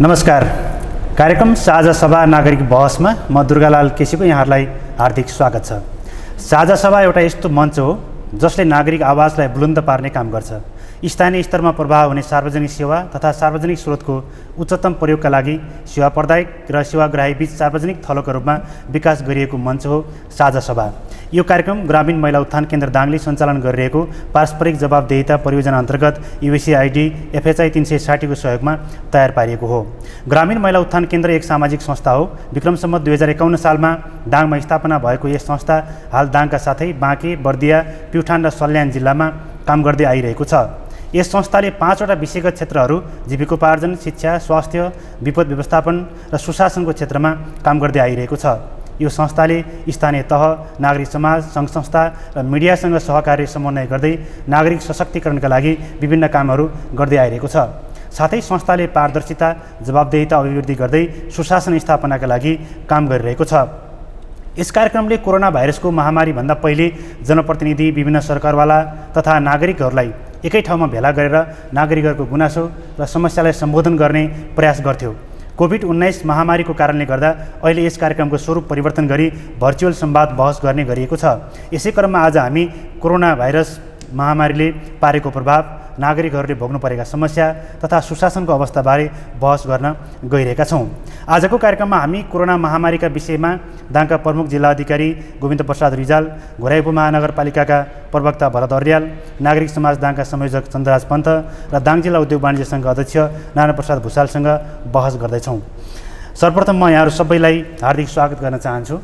नमस्कार। कार्यक्रम साझा सभा नागरिक बहसमा म दुर्गालाल केसीको यहाँहरूलाई हार्दिक स्वागत छ। साझा सभा एउटा यस्तो मञ्च हो जसले नागरिक आवाजलाई बुलन्द पार्ने काम गर्छ। स्थानीय स्तरमा प्रभाव हुने सार्वजनिक सेवा तथा सार्वजनिक स्रोतको उच्चतम प्रयोगका लागि सेवा प्रदायक र सेवाग्राही बीच सार्वजनिक थलोका रूपमा विकास गरिएको मञ्च हो साझा सभा। यो कार्यक्रम ग्रामीण महिला उत्थान केन्द्र दाङले सञ्चालन गरिरहेको पारस्परिक जवाबदेहिता परियोजना अन्तर्गत युएसएआइडी एफएचआई 360 को सहयोगमा तयार पारिएको हो। ग्रामीण महिला उत्थान केन्द्र एक सामाजिक संस्था हो। विक्रम सम्वत 2051 सालमा दाङमा स्थापना भएको यस संस्था हाल दाङका साथै बाँके, बर्दिया, प्युठान र सल्यान जिल्लामा काम गर्दै आइरहेको छ। यस संस्थाले 5वटा विषयगत क्षेत्रहरू जीविकोपार्जन, शिक्षा, स्वास्थ्य, विपद व्यवस्थापन र सुशासनको क्षेत्रमा काम गर्दै आइरहेको छ। यो संस्थाले स्थानीय तह, नागरिक समाज, सङ्घ संस्था र मिडियासँग सहकार्य समन्वय गर्दै नागरिक सशक्तिकरणका लागि विभिन्न कामहरू गर्दै आइरहेको छ। साथै संस्थाले पारदर्शिता, जवाबदेहिता अभिवृद्धि गर्दै सुशासन स्थापनाका लागि काम गरिरहेको छ। यस कार्यक्रमले कोरोना भाइरसको महामारीभन्दा पहिले जनप्रतिनिधि, विभिन्न सरकारवाला तथा नागरिकहरूलाई एकै ठाउँमा भेला गरेर नागरिकहरूको गुनासो र समस्यालाई सम्बोधन गर्ने प्रयास गर्थ्यो। कोभिड-19 महामारीको कारणले गर्दा अहिले यस कार्यक्रमको स्वरूप परिवर्तन गरी भर्चुअल संवाद बहस गर्ने गरिएको छ। यसै क्रममा आज हामी कोरोना भाइरस महामारीले पारेको प्रभाव, नागरिकहरूले भोग्नु परेका समस्या तथा सुशासनको अवस्थाबारे बहस गर्न गइरहेका छौँ। आजको कार्यक्रममा हामी कोरोना महामारीका विषयमा दाङका प्रमुख जिल्ला अधिकारी गोविन्द प्रसाद रिजाल, घोराइ उपमहानगरपालिकाका प्रवक्ता भरत अर्याल, नागरिक समाज दाङका संयोजक चन्द्रराज पन्त र दाङ जिल्ला उद्योग वाणिज्य सङ्घ अध्यक्ष नारायण प्रसाद भुषालसँग बहस गर्दैछौँ। सर्वप्रथम म यहाँहरू सबैलाई हार्दिक स्वागत गर्न चाहन्छु।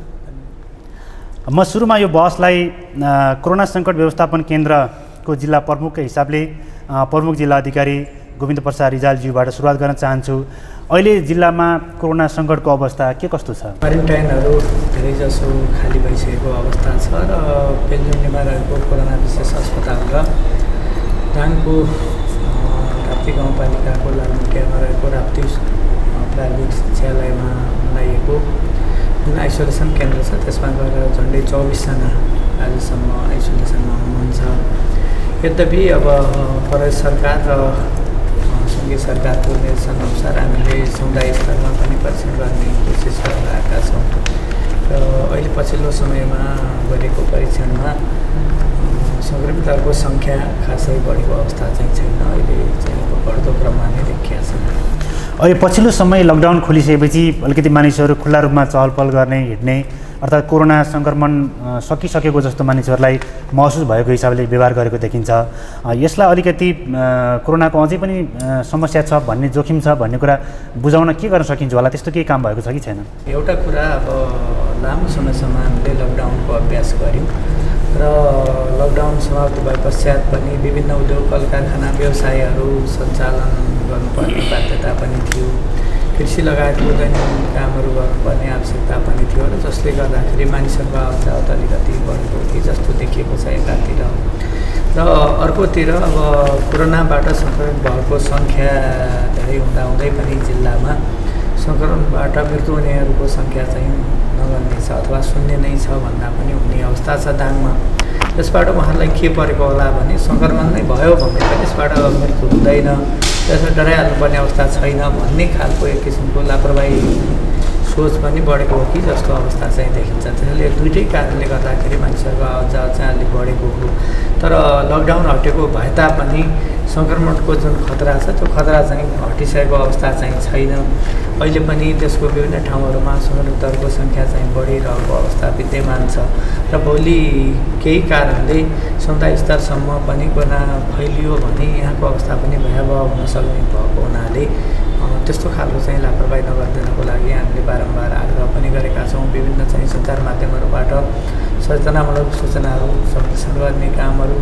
म सुरुमा यो बहसलाई कोरोना सङ्कट व्यवस्थापन केन्द्रको जिल्ला प्रमुखकै हिसाबले प्रमुख जिल्ला अधिकारी गोविन्द प्रसाद रिजालज्यूबाट सुरुवात गर्न चाहन्छु। अहिले जिल्लामा कोरोना सङ्कटको अवस्था के कस्तो छ? क्वारेन्टाइनहरू धेरैजसो खाली भइसकेको अवस्था छ र पेल्जुन्डीमा रहेको कोरोना विशेष अस्पताल र दाङको राप्ती गाउँपालिकाको लालमुटियामा रहेको राप्ती प्राविधिक शिक्षालयमा बनाइएको जुन आइसोलेसन केन्द्र छ त्यसमा गएर झन्डै 24 जना आजसम्म आइसोलेसनमा हुनुहुन्छ। यद्यपि अब प्रदेश सरकार र सङ्घीय सरकारको निर्देशनअनुसार हामीले समुदाय स्तरमा पनि परीक्षण गर्ने कोसिस गरिरहेका छौँ र अहिले पछिल्लो समयमा गरेको परीक्षणमा सङ्क्रमितहरूको सङ्ख्या खासै बढेको अवस्था चाहिँ छैन। अहिले चाहिँ अब बढ्दो क्रममा नै देखिया छ। अहिले पछिल्लो समय लकडाउन खोलिसकेपछि अलिकति मानिसहरू खुल्ला रूपमा चहलपहल गर्ने, हिँड्ने अर्थात् कोरोना सङ्क्रमण सकिसकेको जस्तो मानिसहरूलाई महसुस भएको हिसाबले व्यवहार गरेको देखिन्छ। यसलाई अलिकति कोरोनाको अझै पनि समस्या छ भन्ने, जोखिम छ भन्ने कुरा बुझाउन के गर्न सकिन्छ होला? त्यस्तो केही काम भएको छ कि छैन? एउटा कुरा, अब लामो समयसम्म हामीले लकडाउनको अभ्यास गऱ्यौँ र लकडाउन समाप्त भए पश्चात पनि विभिन्न उद्योग, कल कारखाना, व्यवसायहरू सञ्चालन गर्नुपर्ने बाध्यता पनि थियो। कृषि लगायतको दैनिक कामहरू गर्नुपर्ने आवश्यकता पनि थियो र जसले गर्दाखेरि मानिसहरूको आवश्यकता अलिकति बढेको कि जस्तो देखिएको छ एकातिर। र अर्कोतिर अब कोरोनाबाट सङ्क्रमित भएको सङ्ख्या धेरै हुँदाहुँदै पनि जिल्लामा सङ्क्रमणबाट मृत्यु हुनेहरूको सङ्ख्या चाहिँ नगर्ने छ अथवा शून्य नै छ भन्दा पनि हुने अवस्था छ दाङमा। यसबाट उहाँहरूलाई के परेको होला भने सङ्क्रमण नै भयो भने पनि यसबाट मृत्यु हुँदैन, त्यसमा डराइहाल्नुपर्ने अवस्था छैन भन्ने खालको एक किसिमको लापरवाही सोच पनि बढेको हो कि जस्तो अवस्था चाहिँ देखिन्छ। त्यसैले दुइटै कारणले गर्दाखेरि मानिसहरूको आवाजाही चाहिँ अलिक बढेको हो। तर लकडाउन हटेको भए तापनि सङ्क्रमणको जुन खतरा छ त्यो खतरा चाहिँ हटिसकेको अवस्था चाहिँ छैन। अहिले पनि देशको विभिन्न ठाउँहरूमा सङ्क्रमितहरूको सङ्ख्या चाहिँ बढिरहेको अवस्था विद्यमान छ र भोलि केही कारणले समुदाय स्तरसम्म पनि कोरोना फैलियो भने यहाँको अवस्था पनि भयावह हुन सक्ने भएको हुनाले त्यस्तो खालको चाहिँ लापरवाही नगरिदिनको लागि हामीले बारम्बार आग्रह पनि गरेका छौँ। विभिन्न चाहिँ सञ्चार माध्यमहरूबाट सचेतनामूलक सूचनाहरू सम्प्रेषण गर्ने कामहरू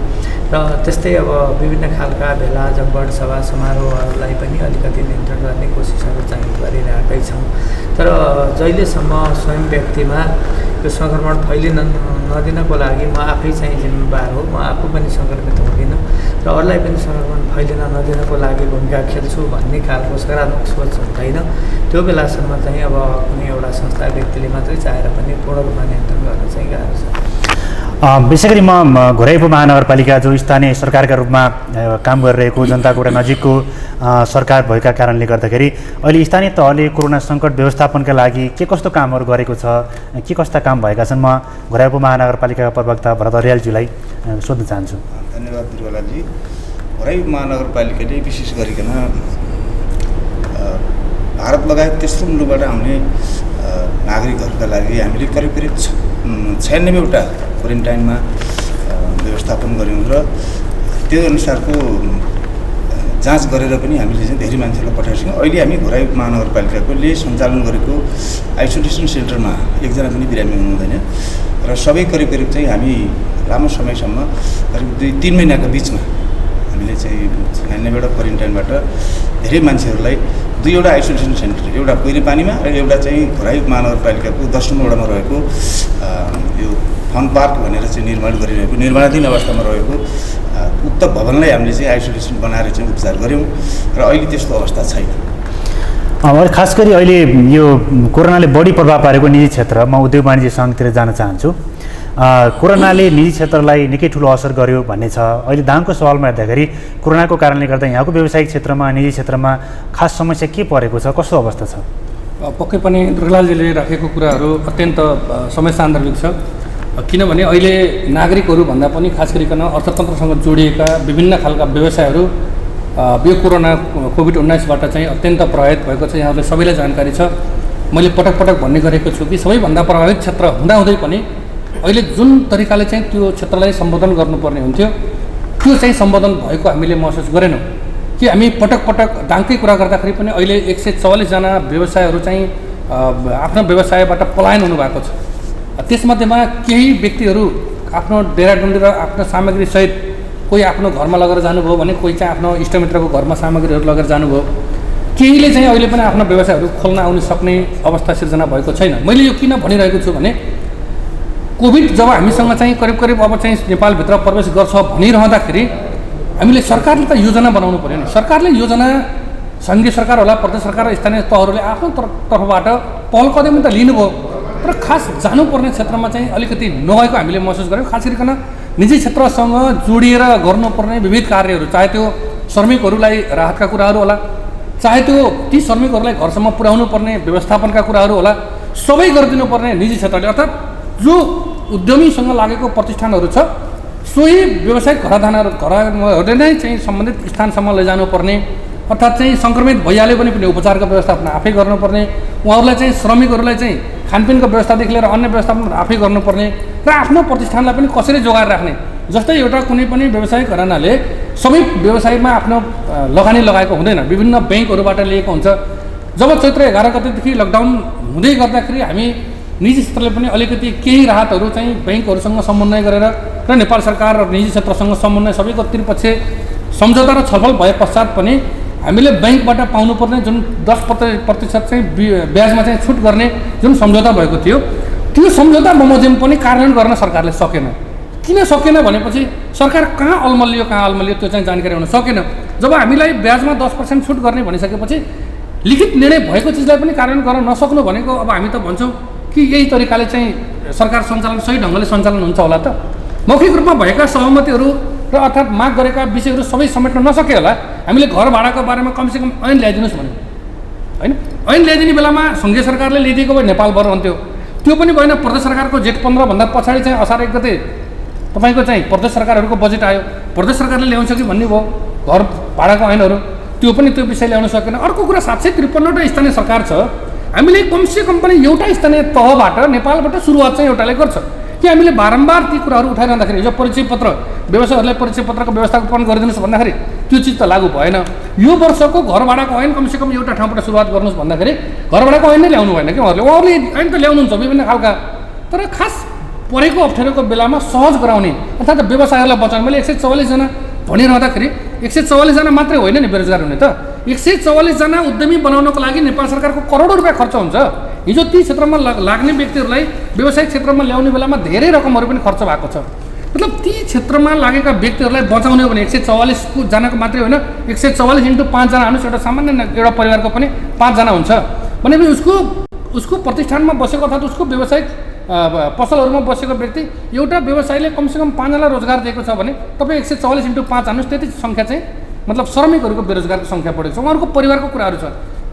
र त्यस्तै अब विभिन्न खालका भेला, जमघट, सभा समारोहहरूलाई पनि अलिकति नियन्त्रण गर्ने कोसिसहरू चाहिँ गरिरहेकै छौँ। तर जहिलेसम्म स्वयं व्यक्तिमा यो सङ्क्रमण फैलिन नदिनको लागि म आफै चाहिँ जिम्मेवार हो, म आफू पनि सङ्क्रमित हुँदिनँ र अरूलाई पनि सङ्क्रमण फैलिन नदिनको लागि भूमिका खेल्छु भन्ने खालको सकारात्मक सोच हुँदैन। त्यो बेलासम्म चाहिँ अब कुनै एउटा संस्था, व्यक्तिले मात्रै चाहेर पनि पूर्ण रूपमा नियन्त्रण गर्न चाहिँ गाह्रो छ। विशेष गरी म घोराइ उपमहानगरपालिका जो स्थानीय सरकारका रूपमा काम गरिरहेको जनताको एउटा नजिकको सरकार भएका कारणले गर्दाखेरि अहिले स्थानीय तहले कोरोना सङ्कट व्यवस्थापनका लागि के कस्तो कामहरू गरेको छ, के कस्ता काम भएका छन्, म घोराइ उपमहानगरपालिकाका प्रवक्ता भरत अर्यालज्यूलाई सोध्न चाहन्छु। धन्यवाद बिरुवालालजी। घोराइ उपमहानगरपालिकाले विशेष गरिकन भारत लगायत तेस्रो मुलुकबाट आउने नागरिकहरूका लागि हामीले करिब 96वटा क्वारेन्टाइनमा व्यवस्थापन गऱ्यौँ र त्यो अनुसारको जाँच गरेर पनि हामीले चाहिँ धेरै मान्छेलाई पठाएको छौँ। अहिले हामी घोराइ उपमहानगरपालिकाले सञ्चालन गरेको आइसोलेसन सेन्टरमा एकजना पनि बिरामी हुनुहुँदैन र सबै करिब चाहिँ हामी लामो समयसम्म करिब 2-3 महिनाको बिचमा हामीले चाहिँ 96वटा क्वारेन्टाइनबाट धेरै मान्छेहरूलाई 2वटा आइसोलेसन सेन्टर, एउटा कोइरेपानीमा र एउटा चाहिँ घोराइ उपमहानगरपालिकाको 10 नम्बर वडामा रहेको यो फन पार्क भनेर चाहिँ निर्माणाधीन अवस्थामा रहेको उक्त भवनलाई हामीले चाहिँ आइसोलेसन बनाएर चाहिँ उपचार गऱ्यौँ र अहिले त्यस्तो अवस्था छैन। खास गरी अहिले यो कोरोनाले बढी प्रभाव पारेको निजी क्षेत्र, म उद्योग वाणिज्य सङ्घतिर जान चाहन्छु। कोरोनाले निजी क्षेत्रलाई निकै ठुलो असर गर्यो भन्ने छ। अहिले दाङको सवालमा हेर्दाखेरि कोरोनाको कारणले गर्दा यहाँको व्यावसायिक क्षेत्रमा, निजी क्षेत्रमा खास समस्या के परेको छ, कस्तो अवस्था छ? पक्कै पनि दुर्गालालजीले राखेको कुराहरू अत्यन्त समय सान्दर्भिक छ। किनभने अहिले नागरिकहरू भन्दा पनि खास गरिकन अर्थतन्त्रसँग जोडिएका विभिन्न खालका व्यवसायहरू यो कोभिड-19बाट चाहिँ अत्यन्त प्रभावित भएको छ। यहाँहरूले सबैलाई जानकारी छ। मैले पटक भन्ने गरेको छु कि सबैभन्दा प्रभावित क्षेत्र हुँदाहुँदै पनि अहिले जुन तरिकाले चाहिँ त्यो क्षेत्रलाई सम्बोधन गर्नुपर्ने हुन्थ्यो त्यो चाहिँ सम्बोधन भएको हामीले महसुस गरेनौँ। कि हामी पटक दाङकै कुरा गर्दाखेरि पनि अहिले 144 जना व्यवसायहरू चाहिँ आफ्नो व्यवसायबाट पलायन हुनुभएको छ। त्यसमध्येमा केही व्यक्तिहरू आफ्नो डेराडुन्डी र आफ्नो सामग्रीसहित कोही आफ्नो घरमा लगेर जानुभयो भने कोही चाहिँ आफ्नो इष्टमित्रको घरमा सामग्रीहरू लगेर जानुभयो। केहीले चाहिँ अहिले पनि आफ्नो व्यवसायहरू खोल्न आउन सक्ने अवस्था सिर्जना भएको छैन। मैले यो किन भनिरहेको छु भने कोभिड जब हामीसँग चाहिँ करिब अब चाहिँ नेपालभित्र प्रवेश गर्छ भनिरहँदाखेरि हामीले सरकारले त योजना बनाउनु पर्यो नि। सरकारले योजना सङ्घीय सरकार होला, प्रदेश सरकार र स्थानीय तहहरूले आफ्नो तर्फबाट पहल कदमी त लिनुभयो, तर खास जानुपर्ने क्षेत्रमा चाहिँ अलिकति नगएको हामीले महसुस गऱ्यौँ। खास गरिकन निजी क्षेत्रसँग जोडिएर गर्नुपर्ने विविध कार्यहरू, चाहे त्यो श्रमिकहरूलाई राहतका कुराहरू होला, चाहे त्यो ती श्रमिकहरूलाई घरसम्म पुर्याउनु पर्ने व्यवस्थापनका कुराहरू होला, सबै गरिदिनु पर्ने निजी क्षेत्रले। अर्थात् जो उद्यमीसँग लागेको प्रतिष्ठानहरू छ सोही व्यावसायिक घरहरूले नै चाहिँ सम्बन्धित स्थानसम्म लैजानुपर्ने, अर्थात् चाहिँ सङ्क्रमित भइहाल्यो भने पनि उपचारको व्यवस्थापन आफै गर्नुपर्ने, उहाँहरूलाई चाहिँ श्रमिकहरूलाई चाहिँ खानपिनको व्यवस्थादेखि लिएर अन्य व्यवस्थापन आफै गर्नुपर्ने र आफ्नो प्रतिष्ठानलाई पनि कसरी जोगाएर राख्ने। जस्तै एउटा कुनै पनि व्यवसायिक घरानाले सबै व्यवसायमा आफ्नो लगानी लगाएको हुँदैन, विभिन्न ब्याङ्कहरूबाट लिएको हुन्छ। जब चैत्र 11 गतेदेखि लकडाउन हुँदै गर्दाखेरि हामी निजी क्षेत्रले पनि अलिकति केही राहतहरू चाहिँ ब्याङ्कहरूसँग समन्वय गरेर र नेपाल सरकार र निजी क्षेत्रसँग समन्वय सबैको त्रिपक्षीय सम्झौता र छलफल भए पश्चात पनि हामीले ब्याङ्कबाट पाउनुपर्ने जुन 10% चाहिँ ब्याजमा चाहिँ छुट गर्ने जुन सम्झौता भएको थियो त्यो सम्झौता बमोजिम पनि कार्यान्वयन गर्न सरकारले सकेन। किन सकेन भनेपछि सरकार कहाँ अलमल्लियो त्यो चाहिँ जानकारी हुन सकेन। जब हामीलाई ब्याजमा 10% छुट गर्ने भनिसकेपछि लिखित निर्णय भएको चिजलाई पनि कार्यान्वयन गर्न नसक्नु भनेको अब हामी त भन्छौँ कि यही तरिकाले चाहिँ सरकार सञ्चालन सही ढङ्गले सञ्चालन हुन्छ होला त। मौखिक रूपमा भएका सहमतिहरू र अर्थात् माग गरेका विषयहरू सबै समेट्न नसके होला। हामीले घर भाडाको बारेमा कमसेकम ऐन ल्याइदिनुहोस् भन्यो होइन। ऐन ल्याइदिने बेलामा सङ्घीय सरकारले ल्याइदिएको भए नेपाल भर हुन्थ्यो। त्यो पनि भएन। प्रदेश सरकारको जेठ 15 भन्दा पछाडि चाहिँ असार 1 गते तपाईँको चाहिँ प्रदेश सरकारहरूको बजेट आयो, प्रदेश सरकारले ल्याउँछ कि भन्ने भयो घर भाडाको ऐनहरू, त्यो पनि त्यो विषय ल्याउन सकेन। अर्को कुरा 753वटा स्थानीय सरकार छ। हामीले कमसेकम पनि एउटा स्थानीय तहबाट नेपालबाट सुरुवात चाहिँ एउटाले गर्छ कि हामीले बारम्बार ती कुराहरू उठाइरहँदाखेरि हिजो परिचय पत्र व्यवसायहरूलाई परिचय पत्रको व्यवस्थापन गरिदिनुहोस् भन्दाखेरि त्यो चिज त लागू भएन। यो वर्षको घर भाडाको ऐन कमसेकम एउटा ठाउँबाट सुरुवात गर्नुहोस् भन्दाखेरि घर भाडाको ऐन नै ल्याउनु भएन कि उहाँहरूले ऐन त ल्याउनुहुन्छ विभिन्न खालका, तर खास परेको अप्ठ्यारोको बेलामा सहज गराउने अर्थात् व्यवसायहरूलाई बचाउने। मैले 144 जना भनिरहँदाखेरि 144 जना मात्रै होइन नि बेरोजगार हुने त, 144 जना उद्यमी बनाउनको लागि नेपाल सरकारको करोडौँ रुपियाँ खर्च हुन्छ। हिजो ती क्षेत्रमा लाग्ने व्यक्तिहरूलाई व्यवसायिक क्षेत्रमा ल्याउने बेलामा धेरै रकमहरू पनि खर्च भएको छ। मतलब ती क्षेत्रमा लागेका व्यक्तिहरूलाई बचाउने हो भने 144 जनाको मात्रै होइन, 144 × 5 जना हाल्नुहोस्, एउटा सामान्य एउटा परिवारको पनि 5 जना हुन्छ भनेपछि उसको प्रतिष्ठानमा बसेको अर्थात् उसको व्यावसायिक पसलहरूमा बसेको व्यक्ति एउटा व्यवसायीले कमसेकम 5 जनालाई रोजगार दिएको छ भने तपाईँ 144 × 5 हाल्नुहोस्, त्यति सङ्ख्या चाहिँ मतलब श्रमिकहरूको बेरोजगारको सङ्ख्या बढेको छ। उहाँहरूको परिवारको कुराहरू छ।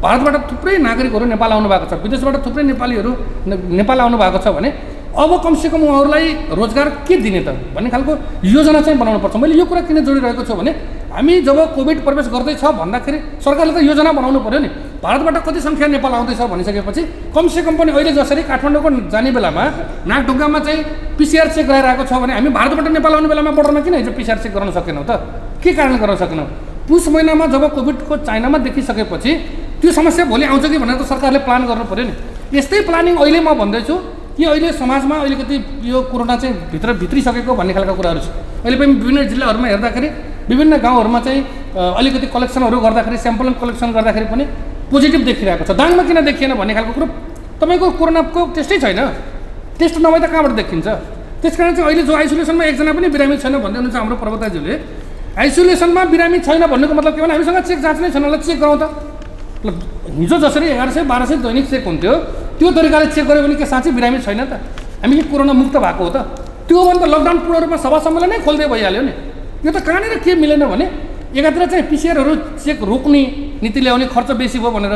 भारतबाट थुप्रै नागरिकहरू नेपाल आउनु भएको छ, विदेशबाट थुप्रै नेपालीहरू नेपाल आउनु भएको छ भने अब कमसेकम उहाँहरूलाई रोजगार के दिने त भन्ने खालको योजना चाहिँ बनाउनुपर्छ। मैले यो कुरा किन जोडिरहेको छु भने हामी जब कोभिड प्रवेश गर्दैछ भन्दाखेरि सरकारले त योजना बनाउनु पऱ्यो नि। भारतबाट कति सङ्ख्या नेपाल आउँदैछ भनिसकेपछि कमसेकम पनि अहिले जसरी काठमाडौँको जाने बेलामा नाकढुङ्गामा चाहिँ पिसिआर चेक गराइरहेको छ भने हामी भारतबाट नेपाल आउने बेलामा बोर्डरमा किन हिजो पिसिआर चेक गर्न सकेनौँ त? के कारण गर्न सकेनौँ? पुस महिनामा जब कोभिडको चाइनामा देखिसकेपछि त्यो समस्या भोलि आउँछ कि भनेर त सरकारले प्लान गर्नु पऱ्यो नि। यस्तै प्लानिङ अहिले म भन्दैछु कि अहिले समाजमा अलिकति यो कोरोना चाहिँ भित्रिसकेको भन्ने खालका कुराहरू छ। अहिले पनि विभिन्न जिल्लाहरूमा हेर्दाखेरि विभिन्न गाउँहरूमा चाहिँ अलिकति कलेक्सनहरू गर्दाखेरि स्याम्पल कलेक्सन गर्दाखेरि पनि पोजिटिभ देखिरहेको छ। दाङमा किन देखिएन भन्ने खालको कुरो, तपाईँको कोरोनाको टेस्टै छैन, टेस्ट नभए त कहाँबाट देखिन्छ? त्यस कारण चाहिँ अहिले जो आइसोलेसनमा एकजना पनि बिरामी छैन भन्दै हुनुहुन्छ हाम्रो प्रवक्ताज्यूले, आइसोलेसनमा बिरामी छैन भन्नुको मतलब के भने हामीसँग चेक जाँच नै छैन, चेक गरौँ त। मतलब हिजो जसरी 1100-1200 दैनिक चेक हुन्थ्यो त्यो तरिकाले चेक गऱ्यो भने के साँच्चै बिरामी छैन त? हामी के कोरोना मुक्त भएको हो त? त्यो हो भने त लकडाउन पूर्ण रूपमा सभा सम्मेलन नै खोल्दै भइहाल्यो नि। यो त कहाँनिर के मिलेन भने एकातिर चाहिँ पिसिआरहरू चेक रोक्ने नीति ल्याउने खर्च बेसी भयो भनेर,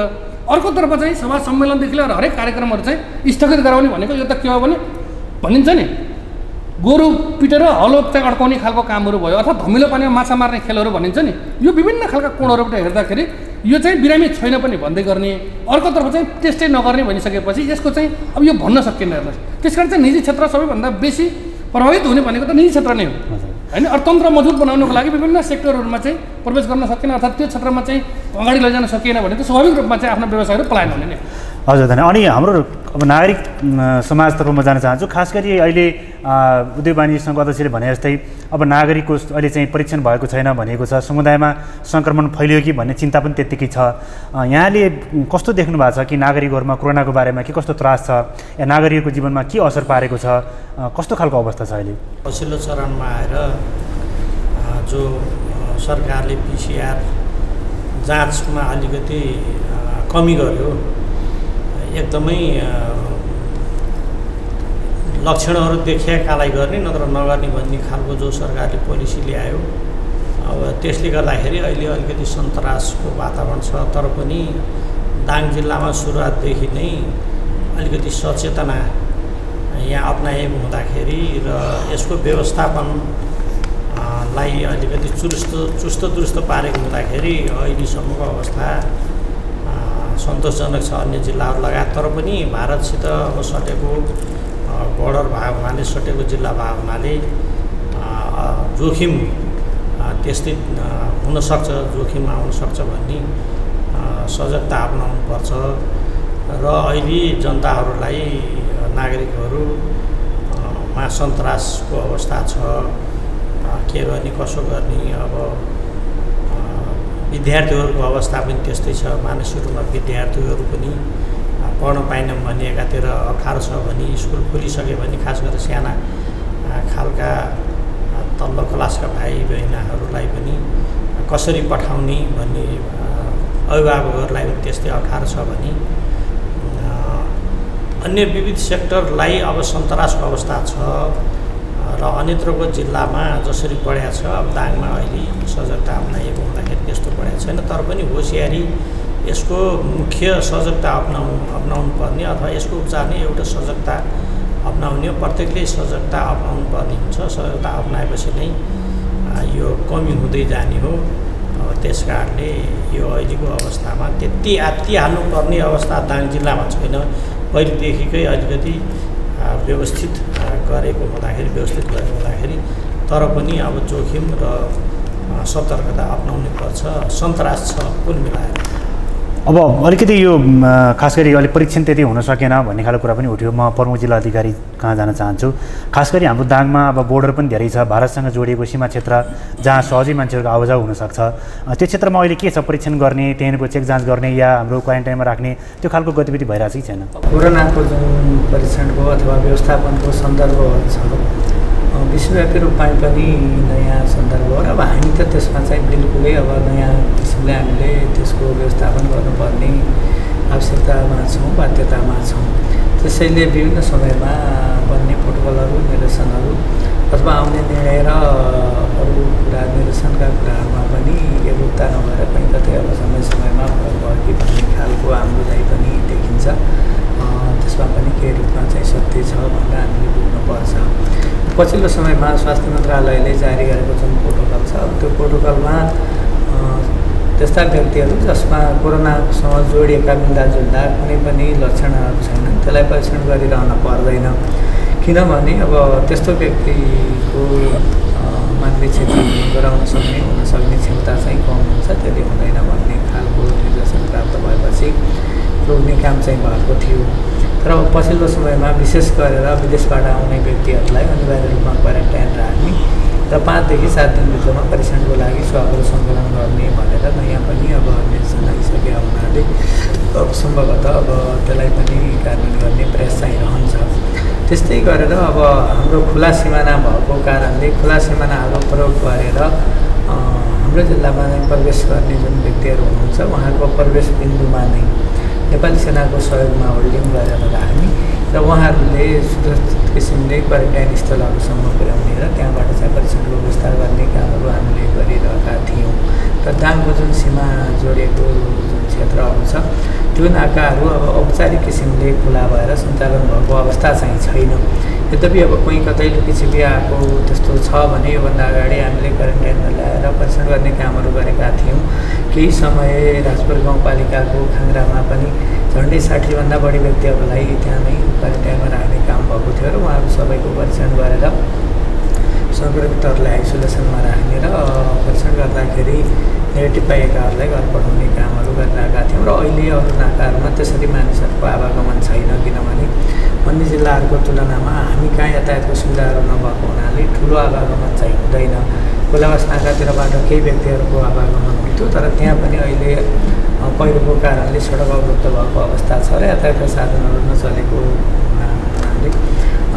अर्कोतर्फ चाहिँ सभा सम्मेलनदेखि लिएर हरेक कार्यक्रमहरू चाहिँ स्थगित गराउने भनेको यो त के हो भने भनिन्छ नि गोरु पिटेर हलो चाहिँ अड्काउने खालको कामहरू भयो, अथवा धमिलो पानीमा माछा मार्ने खेलहरू भनिन्छ नि। यो विभिन्न खालका कोणहरूबाट हेर्दाखेरि यो चाहिँ बिरामी छैन पनि भन्दै गर्ने, अर्कोतर्फ चाहिँ टेस्टै नगर्ने भनिसकेपछि यसको चाहिँ अब यो भन्न सकिन्न। हेर्नुहोस्, त्यस कारण चाहिँ निजी क्षेत्र सबैभन्दा बेसी प्रभावित हुने भनेको त निजी क्षेत्र नै हो होइन। अर्थतन्त्र मजबुत बनाउनको लागि विभिन्न सेक्टरहरूमा चाहिँ प्रवेश गर्न सकेन अर्थात् त्यो क्षेत्रमा चाहिँ अगाडि लैजान सकिएन भने त स्वाभाविक रूपमा चाहिँ आफ्नो व्यवसायहरू पलायन हुने नै। हजुर धन्यवाद। अनि हाम्रो अब नागरिक समाजतर्फ म जान चाहन्छु। खास गरी अहिले उद्योग वाणिज्य सङ्घ अध्यक्षले भने जस्तै अब नागरिकको अहिले चाहिँ परीक्षण भएको छैन भनेको छ, समुदायमा सङ्क्रमण फैलियो कि भन्ने चिन्ता पनि त्यत्तिकै छ। यहाँले कस्तो देख्नु भएको छ कि नागरिकहरूमा कोरोनाको बारेमा के कस्तो त्रास छ या नागरिकको जीवनमा के असर पारेको छ, कस्तो खालको अवस्था छ अहिले? पछिल्लो चरणमा आएर जो सरकारले पिसिआर जाँचमा अलिकति कमी गर्यो, एकदमै लक्षणहरू देखिएकालाई गर्ने नत्र नगर्ने भन्ने खालको जो सरकारले पोलिसी ल्यायो, अब त्यसले गर्दाखेरि अहिले अलिकति सन्तासको वातावरण छ। तर पनि दाङ जिल्लामा सुरुवातदेखि नै अलिकति सचेतना यहाँ अपनाएको हुँदाखेरि र यसको व्यवस्थापनलाई अलिकति चुस्त दुरुस्त पारेको हुँदाखेरि अहिलेसम्मको अवस्था सन्तोषजनक छ अन्य जिल्लाहरू लगायत। तर पनि भारतसित अब सटेको बोर्डर भएको हुनाले, सटेको जिल्ला भएको हुनाले जोखिम त्यस्तै हुनसक्छ, जोखिम आउनसक्छ भन्ने सजगता अपनाउनुपर्छ। र अहिले जनताहरूलाई, नागरिकहरूमा सन्तासको अवस्था छ, के गर्ने कसो गर्ने। अब विद्यार्थीहरूको अवस्था पनि त्यस्तै छ, मानसिक रूपमा विद्यार्थीहरू पनि पढ्न पाएनौँ भने एकातिर अप्ठ्यारो छ भने, स्कुल खोलिसक्यो भने खास गरेर साना खालका तल्लो क्लासका भाइ बहिनीहरूलाई पनि कसरी पठाउने भन्ने, अभिभावकहरूलाई पनि त्यस्तै अप्ठ्यारो छ भने, अन्य विविध सेक्टरलाई अब सन्तासको अवस्था छ। र अन्यत्रको जिल्लामा जसरी बढेको छ, अब दाङमा अहिले सजगता अपनाएको हुँदाखेरि त्यस्तो बढेको छैन। तर पनि होसियारी, यसको मुख्य सजगता अपनाउनु पर्ने अथवा यसको उपचार नै एउटा सजगता अपनाउने हो। प्रत्येकले सजगता अपनाउनु पर्ने हुन्छ। सजगता अपनाएपछि नै यो कमी हुँदै जाने हो। त्यस कारणले यो अहिलेको अवस्थामा त्यति हाल्नुपर्ने अवस्था दाङ जिल्लामा छैन। पहिलेदेखिकै अलिकति व्यवस्थित गरेको हुँदाखेरि तर पनि अब जोखिम र सतर्कता अपनाउनै पर्छ। सन्तास छ कुल मिलाएर। अब अलिकति यो खास गरी अहिले परीक्षण त्यति हुन सकेन भन्ने खालको कुरा पनि उठ्यो। म प्रमुख जिल्ला अधिकारी कहाँ जान चाहन्छु। खास गरी हाम्रो दाङमा अब बोर्डर पनि धेरै छ, भारतसँग जोडिएको सीमा क्षेत्र जहाँ सहजै मान्छेहरूको आवाजाही हुनसक्छ। त्यो क्षेत्रमा अहिले के छ, परीक्षण गर्ने, त्यहाँको चेक जाँच गर्ने या हाम्रो क्वारेन्टाइनमा राख्ने त्यो खालको गतिविधि भइरहेको छ कि छैन? कोरोनाको जुन परीक्षणको अथवा व्यवस्थापनको सन्दर्भ छ, विश्वव्यापी रूपमा पनि नयाँ सन्दर्भ हो। अब हामी त त्यसमा चाहिँ बिल्कुलै अब नयाँ किसिमले हामीले त्यसको व्यवस्थापन गर्नुपर्ने आवश्यकतामा छौँ, बाध्यतामा छौँ। त्यसैले विभिन्न समयमा बन्ने प्रोटोकलहरू निर्देशनहरू अथवा आउने निर्णय र अरू कुरा निर्देशनका कुराहरूमा पनि एकरूपता नभएर कहीँ कतै अब समयमा फरक भयो कि भन्ने खालको आम्बुलाई पनि देखिन्छ। त्यसमा पनि केही रूपमा चाहिँ सत्य छ भनेर हामीले बुझ्नुपर्छ। पछिल्लो समयमा स्वास्थ्य मन्त्रालयले जारी गरेको जुन प्रोटोकल छ त्यो प्रोटोकलमा त्यस्ता व्यक्तिहरू जसमा कोरोनासँग जोडिएका मिल्दाजुल्दा कुनै पनि लक्षणहरू छैनन् त्यसलाई परीक्षण गरिरहन पर्दैन, किनभने अब त्यस्तो व्यक्तिको मानवीय क्षति गराउन सक्ने हुन सक्ने क्षमता चाहिँ कम हुन्छ, त्यसले हुँदैन भन्ने खालको निर्देशन प्राप्त भएपछि रोक्ने काम चाहिँ भएको थियो। तर पछिल्लो समयमा विशेष गरेर विदेशबाट आउने व्यक्तिहरूलाई अनिवार्य रूपमा क्वारेन्टाइन राख्ने र 5 देखि 7 दिनभित्रमा परीक्षणको लागि स्वाबहरू सङ्कलन गर्ने भनेर नयाँ पनि अब निर्देशन आइसकेका हुनाले अब सम्भवतः अब त्यसलाई पनि कार्यान्वयन गर्ने प्रयास चाहिँ रहन्छ। त्यस्तै गरेर अब हाम्रो खुला सिमाना भएको कारणले खुला सिमानाहरू प्रयोग गरेर हाम्रो जिल्लामा नै प्रवेश गर्ने जुन व्यक्तिहरू हुनुहुन्छ उहाँको प्रवेश बिन्दुमा नै नेपाली सेनाको सहयोगमा होल्डिङ गरेर राख्ने र उहाँहरूले सुरक्षित किसिमले क्वारेन्टाइन स्थलहरूसम्म पुर्याउने र त्यहाँबाट चाहिँ परीक्षणको व्यवस्था गर्ने कामहरू हामीले गरिरहेका थियौँ। र दाङको जुन सीमा जोडिएको जुन क्षेत्रहरू छ त्यो नाकाहरू अब औपचारिक किसिमले खुला भएर सञ्चालन भएको अवस्था चाहिँ छैन। यद्यपि अब कहीँ कतै लुकीछिपी आएको त्यस्तो छ भने योभन्दा अगाडि हामीले क्वारेन्टाइनमा ल्याएर परीक्षण गर्ने कामहरू गरेका थियौँ। केही समय राजपुर गाउँपालिकाको खाङ्रामा पनि झन्डै 60भन्दा बढी व्यक्तिहरूलाई त्यहाँ नै क्वारेन्टाइनमा राख्ने काम भएको थियो र उहाँहरू सबैको परीक्षण गरेर सङ्क्रमितहरूलाई आइसोलेसनमा राख्ने र परीक्षण गर्दाखेरि नेगेटिभ पाइएकाहरूलाई घर पठाउने कामहरू गरिरहेका थियौँ। र अहिले अरू नाकाहरूमा त्यसरी मानिसहरूको आवागमन छैन, किनभने अन्य जिल्लाहरूको तुलनामा हामी कहाँ यातायातको सुविधाहरू नभएको हुनाले ठुलो आवागमन चाहिँ हुँदैन। कोलाबास नाकातिरबाट केही व्यक्तिहरूको आवागमन हुन्थ्यो, तर त्यहाँ पनि अहिले पहिरोको कारणले सडक अवरुद्ध भएको अवस्था छ र यातायातका साधनहरू नचलेको हुनाले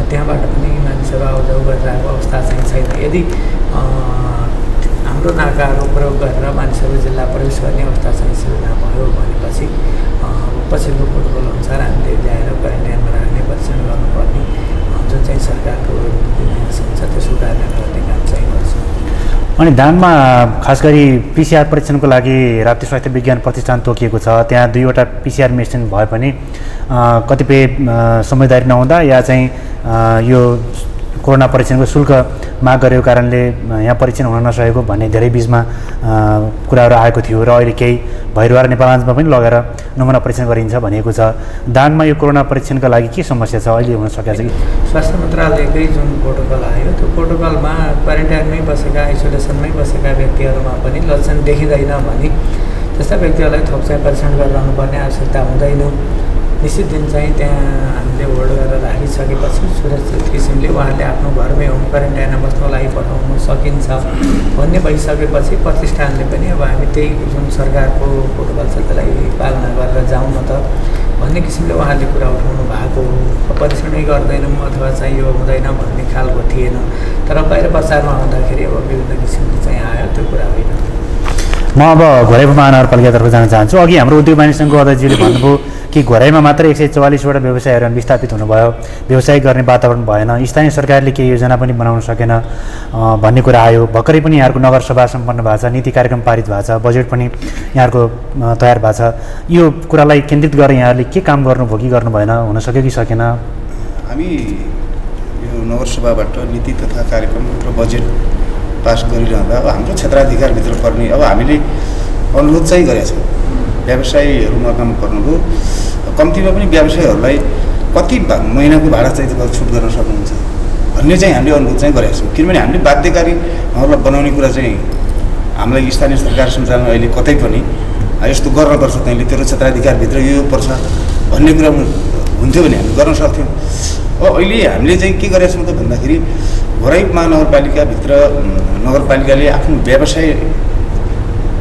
त्यहाँबाट पनि मानिसहरू आउजाउ गरिरहेको अवस्था चाहिँ छैन। यदि हाम्रो नाकाहरू प्रयोग गरेर मानिसहरू जिल्ला प्रवेश गर्ने अवस्था चाहिँ सिर्जना भयो भनेपछि पछिल्लो प्रोटोकल अनुसार हामीले ल्याएर क्वारेन्टाइनमा राख्ने परीक्षण गर्नुपर्ने जुन चाहिँ सरकारको निर्देशन छ त्यसको कार्यान्वयन गर्ने काम चाहिँ गर्छ। अनि दाङमा खास गरी पिसिआर परीक्षणको लागि राप्ती स्वास्थ्य विज्ञान प्रतिष्ठान तोकिएको छ। त्यहाँ 2वटा पिसिआर मेसिन भए पनि कतिपय समझदारी नहुँदा या चाहिँ यो कोरोना परीक्षणको शुल्क माग गरेको कारणले यहाँ परीक्षण हुन नसकेको भन्ने धेरै बिचमा कुराहरू आएको थियो र अहिले केही भैरवा र नेपालगञ्जमा पनि लगेर नमुना परीक्षण गरिन्छ भनिएको छ। दाङमा यो कोरोना परीक्षणका लागि के समस्या छ, अहिले हुन सकेको छ कि? स्वास्थ्य मन्त्रालयकै जुन प्रोटोकल आयो त्यो प्रोटोकलमा क्वारेन्टाइनमै बसेका आइसोलेसनमै बसेका व्यक्तिहरूमा पनि लक्षण देखिँदैन भने त्यस्ता व्यक्तिहरूलाई थप चाहिँ परीक्षण गरिरहनुपर्ने आवश्यकता हुँदैन। निश्चित दिन चाहिँ त्यहाँ हामीले होल्ड गरेर राखिसकेपछि सुरक्षित किसिमले उहाँहरूले आफ्नो घरमै होम क्वारेन्टाइनमा बस्नको लागि पठाउन सकिन्छ भन्ने भइसकेपछि प्रतिष्ठानले पनि अब हामी त्यही जुन सरकारको प्रोटोकल छ त्यसलाई पालना गरेर जाउँ न त भन्ने किसिमले उहाँले कुरा उठाउनु भएको हो। परीक्षणै गर्दैनौँ अथवा चाहिँ यो हुँदैन भन्ने खालको थिएन, तर बाहिर बजारमा आउँदाखेरि अब विभिन्न किसिमले चाहिँ आयो, त्यो कुरा होइन। म अब घोराइ महानगरपालिकातर्फ जान चाहन्छु। अघि हाम्रो उद्योग वाणिज्य सङ्घको अध्यक्षले भन्नुभयो कि घोराइमा मात्र 144वटा व्यवसायहरू विस्थापित हुनुभयो, व्यवसाय गर्ने वातावरण भएन, स्थानीय सरकारले केही योजना पनि बनाउन सकेन भन्ने कुरा आयो। भर्खरै पनि यहाँको नगरसभा सम्पन्न भएको छ, नीति कार्यक्रम पारित भएको छ, बजेट पनि यहाँको तयार भएको छ। यो कुरालाई केन्द्रित गरेर यहाँहरूले के काम गर्नुभयो कि गर्नु भएन, हुन सक्यो कि सकेन? हामी यो नगरसभाबाट नीति तथा कार्यक्रम र बजेट पास गरिरहँदा अब हाम्रो क्षेत्राधिकारभित्र पर्ने अब हामीले अनुरोध चाहिँ गरेका छौँ व्यवसायीहरू नकाम पर्नुभयो। कम्तीमा पनि व्यवसायीहरूलाई कति महिनाको भाडा चाहिँ तपाईँ छुट गर्न सक्नुहुन्छ भन्ने चाहिँ हामीले अनुरोध चाहिँ गरेका छौँ, किनभने हामीले बाध्यकारी उहाँहरूलाई बनाउने कुरा चाहिँ हामीलाई स्थानीय सरकार सञ्चालन अहिले कतै पनि यस्तो गर्नुपर्छ तैँले तेरो क्षेत्राधिकारभित्र यो पर्छ भन्ने कुरा हुन्थ्यो भने हामी गर्न सक्थ्यौँ। अब अहिले हामीले चाहिँ के गरेका छौँ त भन्दाखेरि घोराइ महानगरपालिकाभित्र नगरपालिकाले आफ्नो व्यवसाय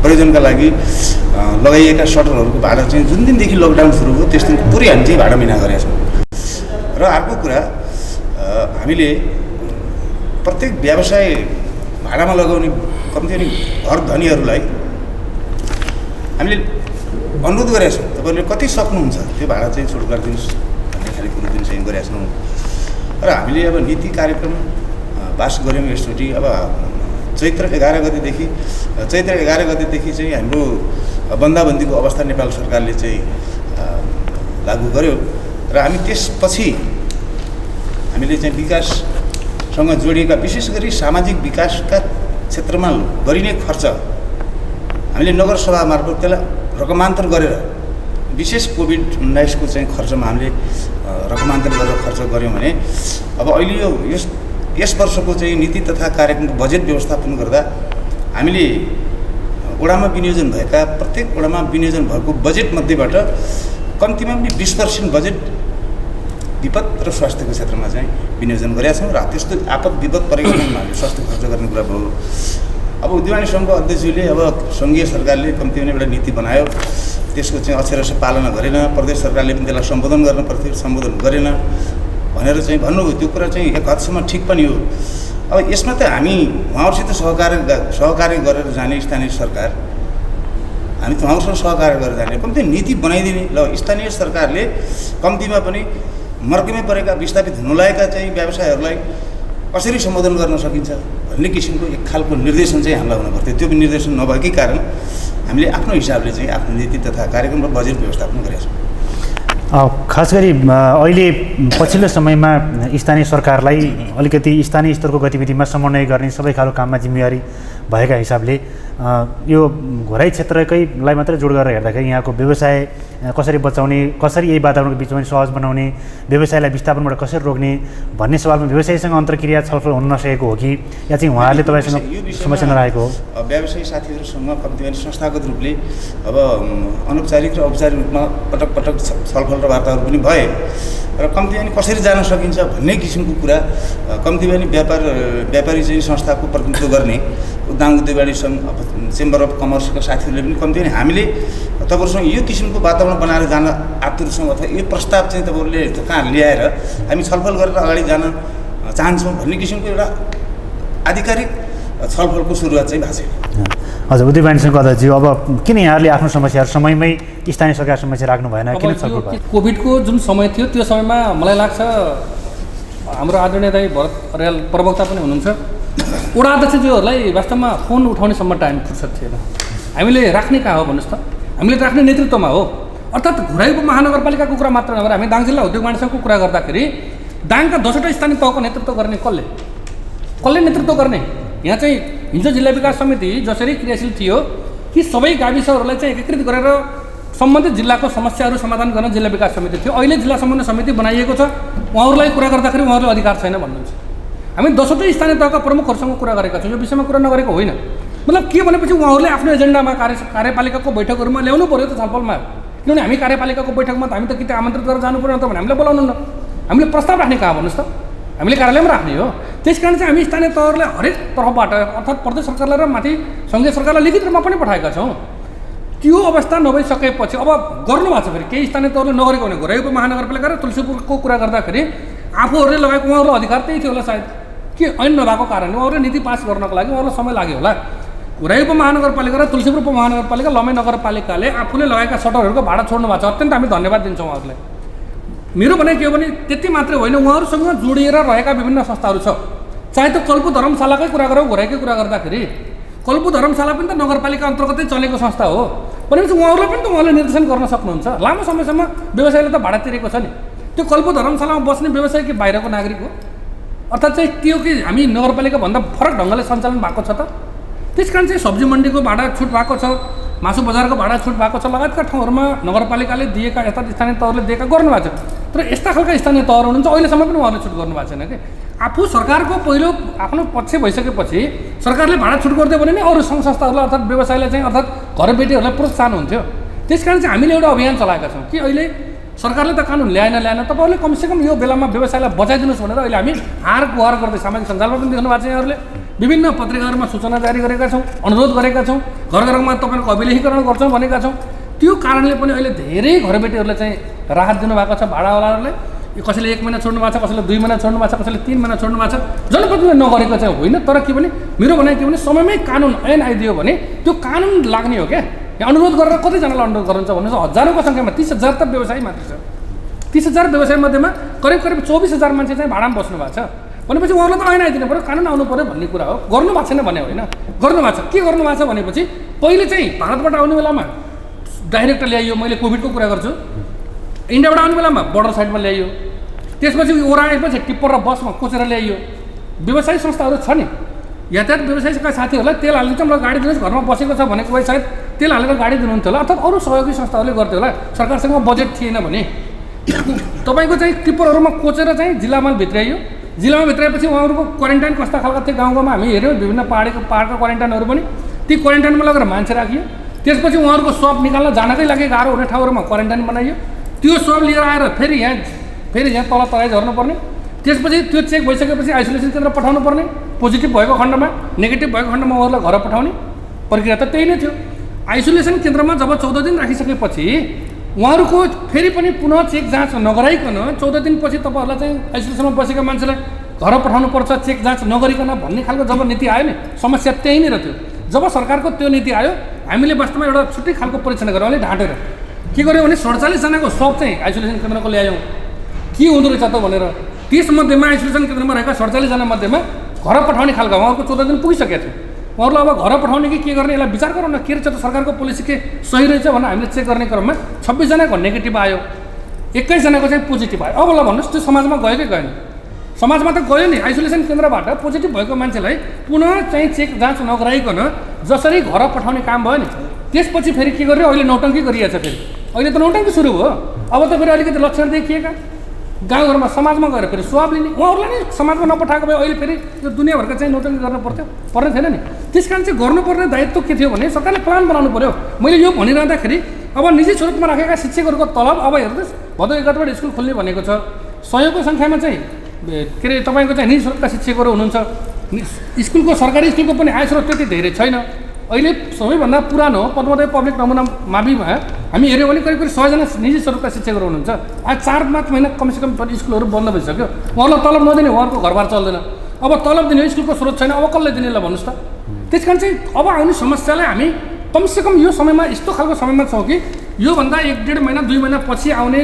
प्रयोजनका लागि लगाइएका सटरहरूको भाडा चाहिँ जुन दिनदेखि लकडाउन सुरु भयो त्यस दिन पुरै हामी चाहिँ भाडा मिना गरेका छौँ। र अर्को कुरा हामीले प्रत्येक व्यवसाय भाडामा लगाउने कम्ती पनि घर धनीहरूलाई हामीले अनुरोध गरेका छौँ, तपाईँहरूले कति सक्नुहुन्छ त्यो भाडा चाहिँ छुट गरिदिनुहोस् भन्ने खाले कुरो पनि चाहिँ गरेका छौँ र हामीले अब नीति कार्यक्रम पास गऱ्यौँ यसचोटि। अब चैत्र 11 गतेदेखि चाहिँ हाम्रो बन्दाबन्दीको अवस्था नेपाल सरकारले चाहिँ लागू गर्यो र हामी त्यसपछि हामीले चाहिँ विकाससँग जोडिएका विशेष गरी सामाजिक विकासका क्षेत्रमा गरिने खर्च हामीले नगरसभा मार्फत त्यसलाई रकमान्तर गरेर विशेष कोभिड-19 को चाहिँ खर्चमा हामीले रकमान्तर गरेर खर्च गऱ्यौँ भने अब अहिले यस वर्षको चाहिँ नीति तथा कार्यक्रमको बजेट व्यवस्थापन गर्दा हामीले वडामा विनियोजन भएका प्रत्येक वडामा विनियोजन भएको बजेटमध्येबाट कम्तीमा पनि 20% बजेट विपद र स्वास्थ्यको क्षेत्रमा चाहिँ विनियोजन गरेका छौँ र त्यस्तो आपद विपद परेको बेलामा हामीले स्वास्थ्य खर्च गर्ने कुरा भयो। अब उद्यमी सङ्घको अध्यक्षले अब सङ्घीय सरकारले कम्तीमा एउटा नीति बनायो, त्यसको चाहिँ अक्षरशः पालना गरेन, प्रदेश सरकारले पनि त्यसलाई सम्बोधन गर्न पर्थ्यो, सम्बोधन गरेन भनेर चाहिँ भन्नुभयो। त्यो कुरा चाहिँ एक हदसम्म ठिक पनि हो। अब यसमा त हामी उहाँहरूसित सहकार्य गरेर जाने स्थानीय सरकार, हामी त उहाँहरूसँग सहकार्य गरेर जाने, कम्ती नीति बनाइदिने। ल स्थानीय सरकारले कम्तीमा पनि मर्केमै परेका विस्थापित हुनुलायकका चाहिँ व्यवसायहरूलाई कसरी सम्बोधन गर्न सकिन्छ भन्ने किसिमको एक खालको निर्देशन चाहिँ हामीलाई हुनुपर्थ्यो। त्यो निर्देशन नभएकै कारण हामीले आफ्नो हिसाबले चाहिँ आफ्नो नीति तथा कार्यक्रम र बजेट व्यवस्थापन गरेका छौँ। खास गरी अहिले पछिल्लो समयमा स्थानीय सरकारलाई अलिकति स्थानीय स्तरको गतिविधिमा समन्वय गर्ने सबै खालको काममा जिम्मेवारी भएका हिसाबले यो घोराइ क्षेत्रकैलाई मात्रै जोड गरेर हेर्दाखेरि यहाँको व्यवसाय कसरी बचाउने, कसरी यही वातावरणको बिचमा सहज बनाउने, व्यवसायलाई विस्थापनबाट कसरी रोक्ने भन्ने सवालमा व्यवसायीसँग अन्तर्क्रिया छलफल हुन नसकेको हो कि या चाहिँ उहाँहरूले तपाईँसँग समस्या नरहेको हो? व्यवसायी साथीहरूसँग कम्ती संस्थागत रूपले अब अनौपचारिक र औपचारिक रूपमा पटक पटक छलफल र वार्ताहरू पनि भए र कम्ती पनि कसरी जान सकिन्छ भन्ने किसिमको कुरा कम्ती पनि व्यापारी चाहिँ संस्थाको प्रतिनिधित्व गर्ने उद्योग उद्योगवादी सङ्घ चेम्बर अफ कमर्सका साथीहरूले पनि कम्ती पनि हामीले तपाईँहरूसँग यो किसिमको वातावरण बनाएर जान आतुर छौँ अथवा यो प्रस्ताव चाहिँ तपाईँहरूले कहाँ ल्याएर हामी छलफल गरेर अगाडि जान चाहन्छौँ भन्ने किसिमको एउटा आधिकारिक छलफलको सुरुवात चाहिँ भएको छ। हजुर, उद्योग वाणिज्य अध्यक्षज्यू, अब किन यहाँहरूले आफ्नो समस्याहरू समयमै स्थानीय सरकार समस्या राख्नु भएन, किन छलफल भयो? कोभिडको जुन समय थियो त्यो समयमा मलाई लाग्छ हाम्रो आदरणीय दाइ भरत अर्याल प्रवक्ता पनि हुनुहुन्छ, वडा अध्यक्षज्यूहरूलाई वास्तवमा फोन उठाउनेसम्म टाइम फुर्सद थिएन। हामीले राख्ने कहाँ हो भन्नुहोस् त? हामीले राख्ने नेतृत्वमा हो। अर्थात् घुराइ उपमहानगरपालिकाको कुरा मात्र नभएर हामी दाङ जिल्ला उद्योग वाणिज्यको कुरा गर्दाखेरि दाङका 10वटा स्थानीय तहको नेतृत्व गर्ने कसले नेतृत्व गर्ने? यहाँ चाहिँ हिजो जिल्ला विकास समिति जसरी क्रियाशील थियो कि सबै गाविसहरूलाई चाहिँ एकीकृत गरेर सम्बन्धित जिल्लाको समस्याहरू समाधान गर्न जिल्ला विकास समिति थियो। अहिले जिल्ला समन्वय समिति बनाइएको छ। उहाँहरूलाई कुरा गर्दाखेरि उहाँहरूले अधिकार छैन भन्नुहुन्छ। हामी 10वटै स्थानीय तहका प्रमुखहरूसँग कुरा गरेका छौँ, यो विषयमा कुरा नगरेको होइन। मतलब के भनेपछि उहाँहरूले आफ्नो एजेन्डामा कार्यपालिकाको बैठकहरूमा ल्याउनु पऱ्यो त छलफलमा। किनभने हामी कार्यपालिकाको बैठकमा त हामी त कि त आमन्त्रित गरेर जानु पऱ्यो, त भने हामीलाई बोलाउनु न। हामीले प्रस्ताव राख्ने कहाँ भन्नुहोस् त? हामीले कार्यालयमा राख्ने हो। त्यस कारण चाहिँ हामी स्थानीय तहहरूलाई हरेक तर्फबाट अर्थात् प्रदेश सरकारलाई र माथि सङ्घीय सरकारलाई लिखित रूपमा पनि पठाएका छौँ। त्यो अवस्था नभइसकेपछि अब गर्नुभएको छ फेरि केही स्थानीय तहले नगरेको भने घोराइ उपमहानगरपालिका र तुलसीपुरको कुरा गर्दाखेरि आफूहरूले लगाएको उहाँहरूलाई अधिकार त्यही थियो होला सायद, कि ऐन नभएको कारणले उहाँहरूले नीति पास गर्नको लागि उहाँहरूलाई समय लाग्यो होला। घोराइ उपमहानगरपालिका र तुलसीपुर उपमहानगरपालिका लम्बाइ नगरपालिकाले आफूले लगाएका सटरहरूको भाडा छोड्नु भएको छ। अत्यन्त हामी धन्यवाद दिन्छौँ उहाँहरूलाई। मेरो भनाइ के हो भने त्यति मात्रै होइन, उहाँहरूसँग जोडिएर रहेका विभिन्न संस्थाहरू छ। चाहे त्यो कल्पु धर्मशालाकै कुरा गरौँ, घोराइकै कुरा गर्दाखेरि कल्पु धर्मशाला पनि त नगरपालिका अन्तर्गतै चलेको संस्था हो भनेपछि उहाँहरूलाई पनि त उहाँले निर्देशन गर्न सक्नुहुन्छ। लामो समयसम्म व्यवसायले त भाडा तिरेको छ नि। त्यो कल्पु धर्मशालामा बस्ने व्यवसाय कि बाहिरको नागरिक हो? अर्थात् चाहिँ त्यो कि हामी नगरपालिकाभन्दा फरक ढङ्गले सञ्चालन भएको छ त। त्यस कारण चाहिँ सब्जी मन्डीको भाडा छुट भएको छ, मासु बजारको भाडा छुट भएको छ, लगायतका ठाउँहरूमा नगरपालिकाले दिएका यस्ता स्थानीय तहहरूले दिएका गर्नुभएको छ। तर यस्ता खालका स्थानीय तहहरू हुनुहुन्छ अहिलेसम्म पनि उहाँहरूले छुट गर्नुभएको छैन कि। आफू सरकारको पहिलो आफ्नो पक्ष भइसकेपछि सरकारले भाडा छुट गरिदियो भने नै अरू सङ्घ संस्थाहरूलाई अर्थात् व्यवसायलाई चाहिँ अर्थात् घरबेटीहरूलाई प्रोत्साहन हुन्थ्यो। त्यस कारण चाहिँ हामीले एउटा अभियान चलाएका छौँ कि अहिले सरकारले त कानुन ल्याएन, तपाईँहरूले कमसेकम यो बेलामा व्यवसायलाई बचाइदिनुहोस् भनेर अहिले हामी हार गुहार गर्दै सामाजिक सञ्जालमा पनि देख्नु भएको छ। यहाँहरूले विभिन्न पत्रिकाहरूमा सूचना जारी गरेका छौँ, अनुरोध गरेका छौँ, घर घरमा तपाईँहरूको अभिलेखीकरण गर्छौँ भनेका छौँ। त्यो कारणले पनि अहिले धेरै घरबेटीहरूलाई चाहिँ राहत दिनुभएको छ। भाडावालाहरूले कसैले 1 महिना छोड्नु भएको छ, कसैले 2 महिना छोड्नु भएको छ, कसैले 3 महिना छोड्नु भएको छ। जनप्रतिनिधिले नगरेको चाहिँ होइन, तर के भने मेरो भनाइ के भने समयमै कानुन ऐन आइदियो भने त्यो कानुन लाग्ने हो क्या। यहाँ अनुरोध गरेर कतिजनालाई अनुरोध गर्नुहुन्छ भन्नुहोस्? हजारौँको सङ्ख्यामा 30,000 त व्यवसायी मात्रै छ। 30,000 व्यवसाय मध्येमा करिब 24,000 मान्छे चाहिँ भाडामा बस्नु भएको छ भनेपछि उहाँलाई त ऐन आइदिनु पऱ्यो, कानुन आउनु पऱ्यो भन्ने कुरा हो। गर्नु भएको छैन भने होइन, गर्नु भएको छ। के गर्नु भएको छ भनेपछि पहिले चाहिँ भारतबाट आउने बेलामा डाइरेक्ट ल्याइयो, मैले कोभिडको कुरा गर्छु, इन्डियाबाट आउने बेलामा बर्डर साइडमा ल्याइयो, त्यसपछि ओराएपछि टिप्पर र बसमा कोचेर ल्याइयो। व्यवसायी संस्थाहरू छ नि, यातायात व्यवसायका साथीहरूलाई तेल हाल्नु चाहिँ मलाई गाडी दिनुहोस्, घरमा बसेको छ भनेको भए सायद तेल हालेर गाडी दिनुहुन्थ्यो होला, अथवा अरू सहयोगी संस्थाहरूले गर्थ्यो होला। सरकारसँग बजेट थिएन भने तपाईँको चाहिँ टिप्परहरूमा कोचेर चाहिँ जिल्लामा भित्राइयो। जिल्लामा भित्राएपछि उहाँहरूको क्वारेन्टाइन कस्ता खालका थियो गाउँ गाउँमा हामी हेऱ्यौँ, विभिन्न पाहाडका क्वारेन्टाइनहरू पनि, ती क्वारेन्टाइनमा लगेर मान्छे राखियो। त्यसपछि उहाँहरूको स्वाब निकाल्न जानकै लागि गाह्रो हुने ठाउँहरूमा क्वारेन्टाइन बनाइयो। त्यो स्वाब लिएर आएर फेरि यहाँ तल तराई झर्नुपर्ने, त्यसपछि त्यो चेक भइसकेपछि आइसोलेसन केन्द्र पठाउनु पर्ने, पोजिटिभ भएको खण्डमा, नेगेटिभ भएको खण्डमा उहाँहरूलाई घर पठाउने प्रक्रिया त त्यही नै थियो। आइसोलेसन केन्द्रमा जब 14 दिन राखिसकेपछि उहाँहरूको फेरि पनि पुनः चेक जाँच नगराइकन 14 दिनपछि तपाईँहरूलाई चाहिँ आइसोलेसनमा बसेका मान्छेलाई घर पठाउनुपर्छ चेक जाँच नगरिकन भन्ने खालको जब नीति आयो नि, समस्या त्यही नै थियो। जब सरकारको त्यो नीति आयो हामीले वास्तवमा एउटा छुट्टै खालको परीक्षण गऱ्यौँ, अलिक ढाँटेर के गर्यौँ भने 47 जनाको सब चाहिँ आइसोलेसन केन्द्रको ल्यायौँ, के हुँदो रहेछ त भनेर। त्यसमध्येमा आइसोलेसन केन्द्रमा रहेका 47 जना मध्येमा घर पठाउने खालको उहाँहरूको 14 दिन पुगिसकेको थियो। उहाँहरूलाई अब घर पठाउने कि के गर्ने यसलाई विचार गरौँ न, के रहेछ त सरकारको पोलिसी के सही रहेछ भनेर हामीले चेक गर्ने क्रममा 26 जनाको नेगेटिभ आयो, 21 जनाको चाहिँ पोजिटिभ आयो। अब ल भन्नुहोस् त्यो समाजमा गयो कि गएन? समाजमा त गयो नि। आइसोलेसन केन्द्रबाट पोजिटिभ भएको मान्छेलाई पुनः चाहिँ चेक जाँच नगराइकन जसरी घर पठाउने काम भयो नि, त्यसपछि फेरि के गर्यो, अहिले नौटङ्की गरिएको छ। फेरि अहिले त नौटङ्की सुरु भयो। अब त फेरि अलिकति लक्षण देखिएका गाउँघरमा समाजमा गएर फेरि स्वाब लिने, उहाँहरूलाई नै समाजमा नपठाएको भए अहिले फेरि यो दुनियाँभरका चाहिँ नौटङ्की गर्नु पर्ने थिएन नि। त्यस कारण चाहिँ गर्नुपर्ने दायित्व के थियो भने सरकारले प्लान बनाउनु पऱ्यो। मैले यो भनिरहँदाखेरि अब निजी स्वरूपमा राखेका शिक्षकहरूको तलब अब हेर्नुहोस् भदौ 1 गतेबाट स्कुल खोल्ने भनेको छ। 100को सङ्ख्यामा चाहिँ के अरे तपाईँको चाहिँ निजी स्रोतका शिक्षकहरू हुनुहुन्छ। स्कुलको सरकारी स्कुलको पनि आय स्रोत त्यति धेरै छैन। अहिले सबैभन्दा पुरानो पद्मोदय पब्लिक नमुना माविमा हामी हेऱ्यौँ भने करिब 100 जना निजी स्वरूपका शिक्षकहरू हुनुहुन्छ। आज 4-5 महिना कमसेकम स्कुलहरू बन्द भइसक्यो। उहाँलाई तलब नदिने उहाँहरूको घरबार चल्दैन। अब तलब दिने स्कुलको स्रोत छैन, अब कसले दिने ल भन्नुहोस् त। त्यस कारण चाहिँ अब आउने समस्यालाई हामी कमसेकम यो समयमा यस्तो खालको समयमा छौँ कि योभन्दा 1-1.5 महिना 2 महिना पछि आउने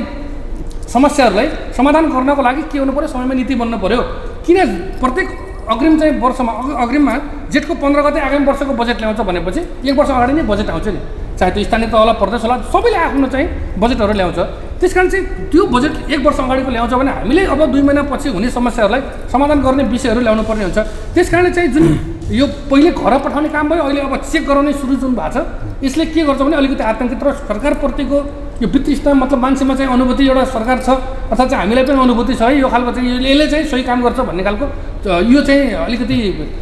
समस्याहरूलाई समाधान गर्नको लागि के हुनु पऱ्यो, समयमा नीति बन्नु पऱ्यो। किन प्रत्येक अग्रिम चाहिँ वर्षमा अग्रिममा जेठको 15 गते आगामी वर्षको बजेट ल्याउँछ भनेपछि 1 वर्ष अगाडि नै बजेट आउँछ नि, चाहे त्यो स्थानीय तह होला प्रदेश होला सबैले आफ्नो चाहिँ बजेटहरू ल्याउँछ। त्यस कारण चाहिँ त्यो बजेट 1 वर्ष अगाडिको ल्याउँछ भने हामीले अब 2 महिना पछि हुने समस्याहरूलाई समाधान गर्ने विषयहरू ल्याउनु पर्ने हुन्छ। त्यस कारण चाहिँ जुन यो पहिले घर पठाउने काम भयो, अहिले अब चेक गराउने सुरु जुन भएको छ यसले के गर्छ भने अलिकति आतङ्कित र सरकारप्रतिको यो वित्तीय स्तर मतलब मान्छेमा चाहिँ अनुभूति एउटा सरकार छ अर्थात् चाहिँ हामीलाई पनि अनुभूति छ है यो खालको चाहिँ यसले चाहिँ सही काम गर्छ भन्ने खालको यो चाहिँ अलिकति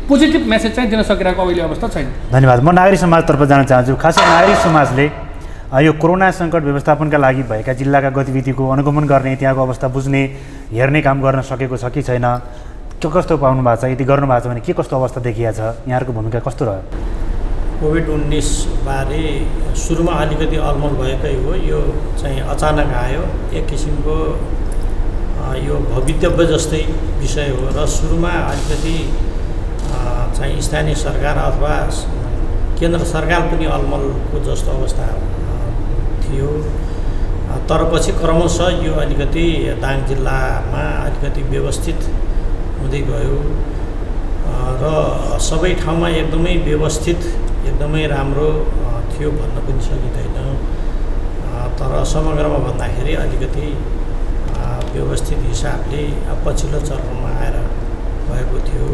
पोजिटिभ मेसेज चाहिँ दिन सकिरहेको अहिले अवस्था छैन। धन्यवाद। म नागरिक समाजतर्फ जान चाहन्छु। खासै नागरिक समाजले यो कोरोना सङ्कट व्यवस्थापनका लागि भएका जिल्लाका गतिविधिको अनुगमन गर्ने, त्यहाँको अवस्था बुझ्ने, हेर्ने काम गर्न सकेको छ कि छैन, के कस्तो पाउनु भएको छ, यदि गर्नु भएको छ भने के कस्तो अवस्था देखिएको छ, यहाँहरूको भूमिका कस्तो रह्यो? कोभिड-19 बारे सुरुमा अलिकति अलमल भएकै हो, यो चाहिँ अचानक आयो, एक किसिमको यो भवितव्य जस्तै विषय हो र सुरुमा अलिकति चाहिँ स्थानीय सरकार अथवा केन्द्र सरकार पनि अलमलको जस्तो अवस्था थियो। तर पछि क्रमशः यो अलिकति दाङ जिल्लामा अलिकति व्यवस्थित हुँदै गयो र सबै ठाउँमा एकदमै व्यवस्थित एकदमै राम्रो थियो भन्न पनि सकिँदैन। तर समग्रमा भन्दाखेरि अलिकति व्यवस्थित हिसाबले पछिल्लो चरणमा आएर भएको थियो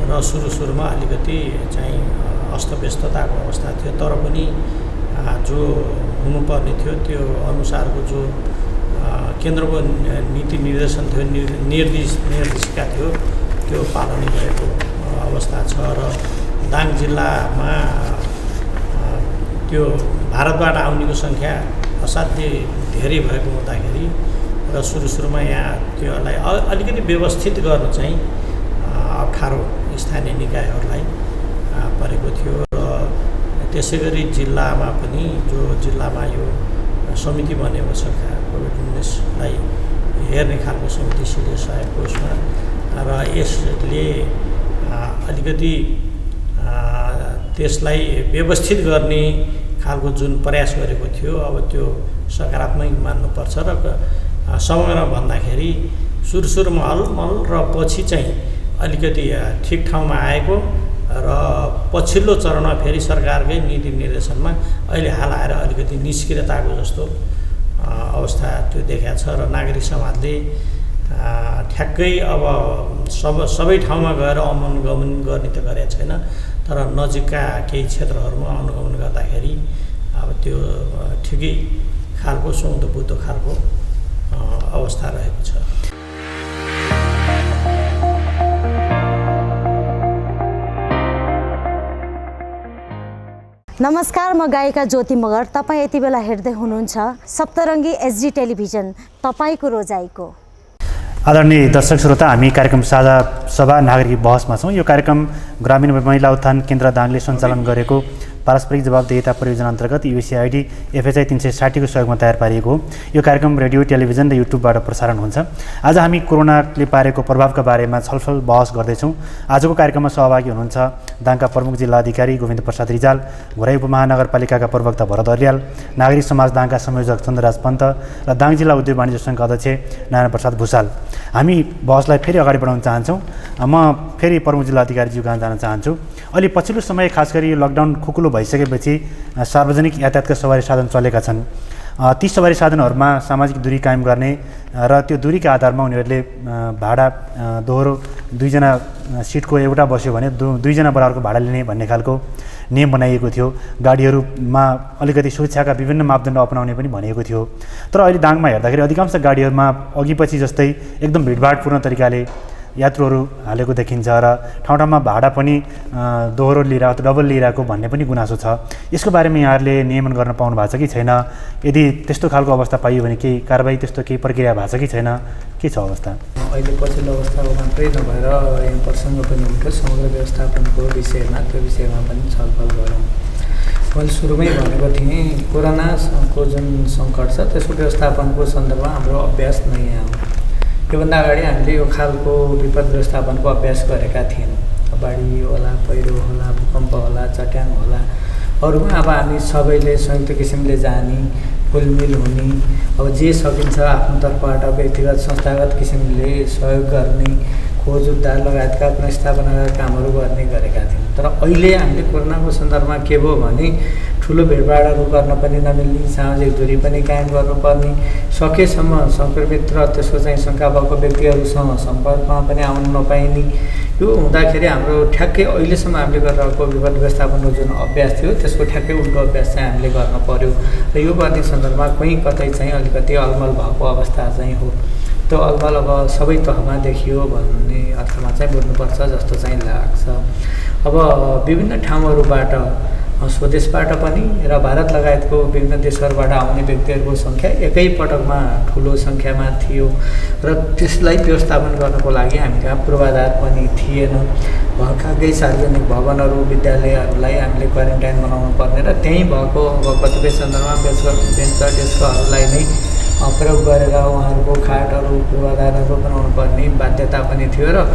र सुरुमा अलिकति चाहिँ अस्तव्यस्तताको अवस्था थियो। तर पनि जो हुनुपर्ने थियो त्यो अनुसारको जो केन्द्रको नीति निर्देशन थियो, निर्देशिका थियो त्यो पालना भएको अवस्था छ र दाङ जिल्लामा त्यो भारतबाट आउनेको सङ्ख्या असाध्यै धेरै भएको हुँदाखेरि र सुरुमा यहाँ त्योलाई अलिकति व्यवस्थित गर्न चाहिँ अप्ठ्यारो स्थानीय निकायहरूलाई परेको थियो र त्यसै गरी जिल्लामा पनि जो जिल्लामा यो समिति बनेको छ कोभिड-19लाई हेर्ने खालको समिति सिधै सहायक कोषमा र यसले अलिकति त्यसलाई व्यवस्थित गर्ने खालको जुन प्रयास गरेको थियो अब त्यो सकारात्मक मान्नुपर्छ र समग्रमा भन्दाखेरि सुरुमा अलमल र पछि चाहिँ अलिकति ठिक ठाउँमा आएको र पछिल्लो चरणमा फेरि सरकारकै नीति निर्देशनमा अहिले हाल आएर अलिकति निष्क्रियताको जस्तो अवस्था त्यो देखाएको छ र नागरिक समाजले ठ्याक्कै अब सबै ठाउँमा गएर अनुगमन गर्ने त गरेको छैन, तर नजिकका केही क्षेत्रहरूमा अनुगमन गर्दाखेरि अब त्यो ठिकै खालको सुउँदो बुद्धो खालको अवस्था रहेको छ। नमस्कार, म गायिका ज्योति मगर। तपाईँ यति बेला हेर्दै हुनुहुन्छ सप्तरङ्गी एचडी टेलिभिजन, तपाईँको रोजाइको। आदरणीय दर्शक श्रोता, हामी कार्यक्रम साझा सभा नागरिक बहसमा छौँ। यो कार्यक्रम ग्रामीण महिला उत्थान केन्द्र दाङले सञ्चालन गरेको पारस्परिक जवाबदेहिता परियोजना अन्तर्गत युएसएआइडी FHI 360 को सहयोगमा तयार पारिएको हो। यो कार्यक्रम रेडियो, टेलिभिजन र युट्युबबाट प्रसारण हुन्छ। आज हामी कोरोनाले पारेको प्रभावका बारेमा छलफल बहस गर्दैछौँ। आजको कार्यक्रममा सहभागी हुनुहुन्छ दाङका प्रमुख जिल्लाधिकारी गोविन्द प्रसाद रिजाल, घोराई उपमहानगरपालिकाका प्रवक्ता भरत अर्याल, नागरिक समाज दाङका संयोजक चन्द्रराज पन्त र दाङ जिल्ला उद्योग वाणिज्य सङ्घका अध्यक्ष नारायण प्रसाद भुषाल। हामी बहसलाई फेरि अगाडि बढाउन चाहन्छौँ। म फेरि प्रमुख जिल्लाधिकारीज्यू कहाँ जान चाहन्छु। अलि पछिल्लो समय खास गरी लकडाउन खुकुलो भइसकेपछि सार्वजनिक यातायातका सवारी साधन चलेका छन्। ती सवारी साधनहरूमा सामाजिक दूरी कायम गर्ने र त्यो दूरीका आधारमा उनीहरूले भाडा दोहोरो 2 जना सिटको एउटा बस्यो भने 2 जना बराबरको भाडा लिने भन्ने खालको नियम बनाइएको थियो। गाडीहरूमा अलिकति सुरक्षाका विभिन्न मापदण्ड अपनाउने पनि भनिएको थियो। तर अहिले दाङमा हेर्दाखेरि अधिकांश गाडीहरूमा अघिपछि जस्तै एकदम भिडभाडपूर्ण तरिकाले यात्रुहरू हालेको देखिन्छ र ठाउँ ठाउँमा भाडा पनि दोहोरो लिइरहेको अथवा डबल लिइरहेको भन्ने पनि गुनासो छ। यसको बारेमा यहाँहरूले नियमन गर्न पाउनु भएको छ कि छैन? यदि त्यस्तो खालको अवस्था पाइयो भने केही कारबाही त्यस्तो केही प्रक्रिया भएको छ कि छैन? के छ अवस्था? अहिले पछिल्लो अवस्थाको मात्रै नभएर यहाँ प्रसङ्ग पनि उठ्यो समग्र व्यवस्थापनको विषयमा, त्यो विषयमा पनि छलफल गरौँ। मैले सुरुमै भनेको थिएँ कोरोनाको जुन सङ्कट छ त्यसको व्यवस्थापनको सन्दर्भमा हाम्रो अभ्यास नयाँ हो। योभन्दा अगाडि हामीले यो खालको विपद व्यवस्थापनको अभ्यास गरेका थिएनौँ। बाढी होला, पहिरो होला, भूकम्प होला, चट्याङ होला, अरूमा अब हामी सबैले संयुक्त किसिमले जाने, घुलमिल हुने, अब जे सकिन्छ आफ्नो तर्फबाट व्यक्तिगत संस्थागत किसिमले सहयोग गर्ने, खोज उद्धार लगायतका पुनर्स्थापनाका कामहरू गर्ने गरेका थियौँ। तर अहिले हामीले कोरोनाको सन्दर्भमा के भयो भने ठुलो भिडभाडहरू गर्न पनि नमिल्ने, सामाजिक दूरी पनि कायम गर्नुपर्ने, सकेसम्म सङ्क्रमित र त्यसको चाहिँ शङ्का भएको व्यक्तिहरूसँग सम्पर्कमा पनि आउनु नपाइने, यो हुँदाखेरि हाम्रो ठ्याक्कै अहिलेसम्म हामीले गरिरहेको विपद व्यवस्थापनको जुन अभ्यास थियो त्यसको ठ्याक्कै उल्टो अभ्यास चाहिँ हामीले गर्न पर्यो र यो गर्ने सन्दर्भमा कहीँ कतै चाहिँ अलिकति अलमल भएको अवस्था चाहिँ हो। त्यो अलमल अब सबै तहमा देखियो भन्ने अर्थमा चाहिँ बुझ्नुपर्छ जस्तो चाहिँ लाग्छ। अब विभिन्न ठाउँहरूबाट स्वदेशबाट पनि र भारत लगायतको विभिन्न देशहरूबाट आउने व्यक्तिहरूको सङ्ख्या एकै पटकमा ठुलो सङ्ख्यामा थियो र त्यसलाई व्यवस्थापन गर्नको लागि हामीका पूर्वाधार पनि थिएन। भएकाकै सार्वजनिक भवनहरू, विद्यालयहरूलाई हामीले क्वारेन्टाइन बनाउनु पर्ने र त्यहीँ भएको अब कतिपय सन्दर्भमा बेन्च डेस्कहरूलाई नै प्रयोग गरेर उहाँहरूको खाटहरू, पूर्वाधारहरू बनाउनु पर्ने बाध्यता पनि थियो र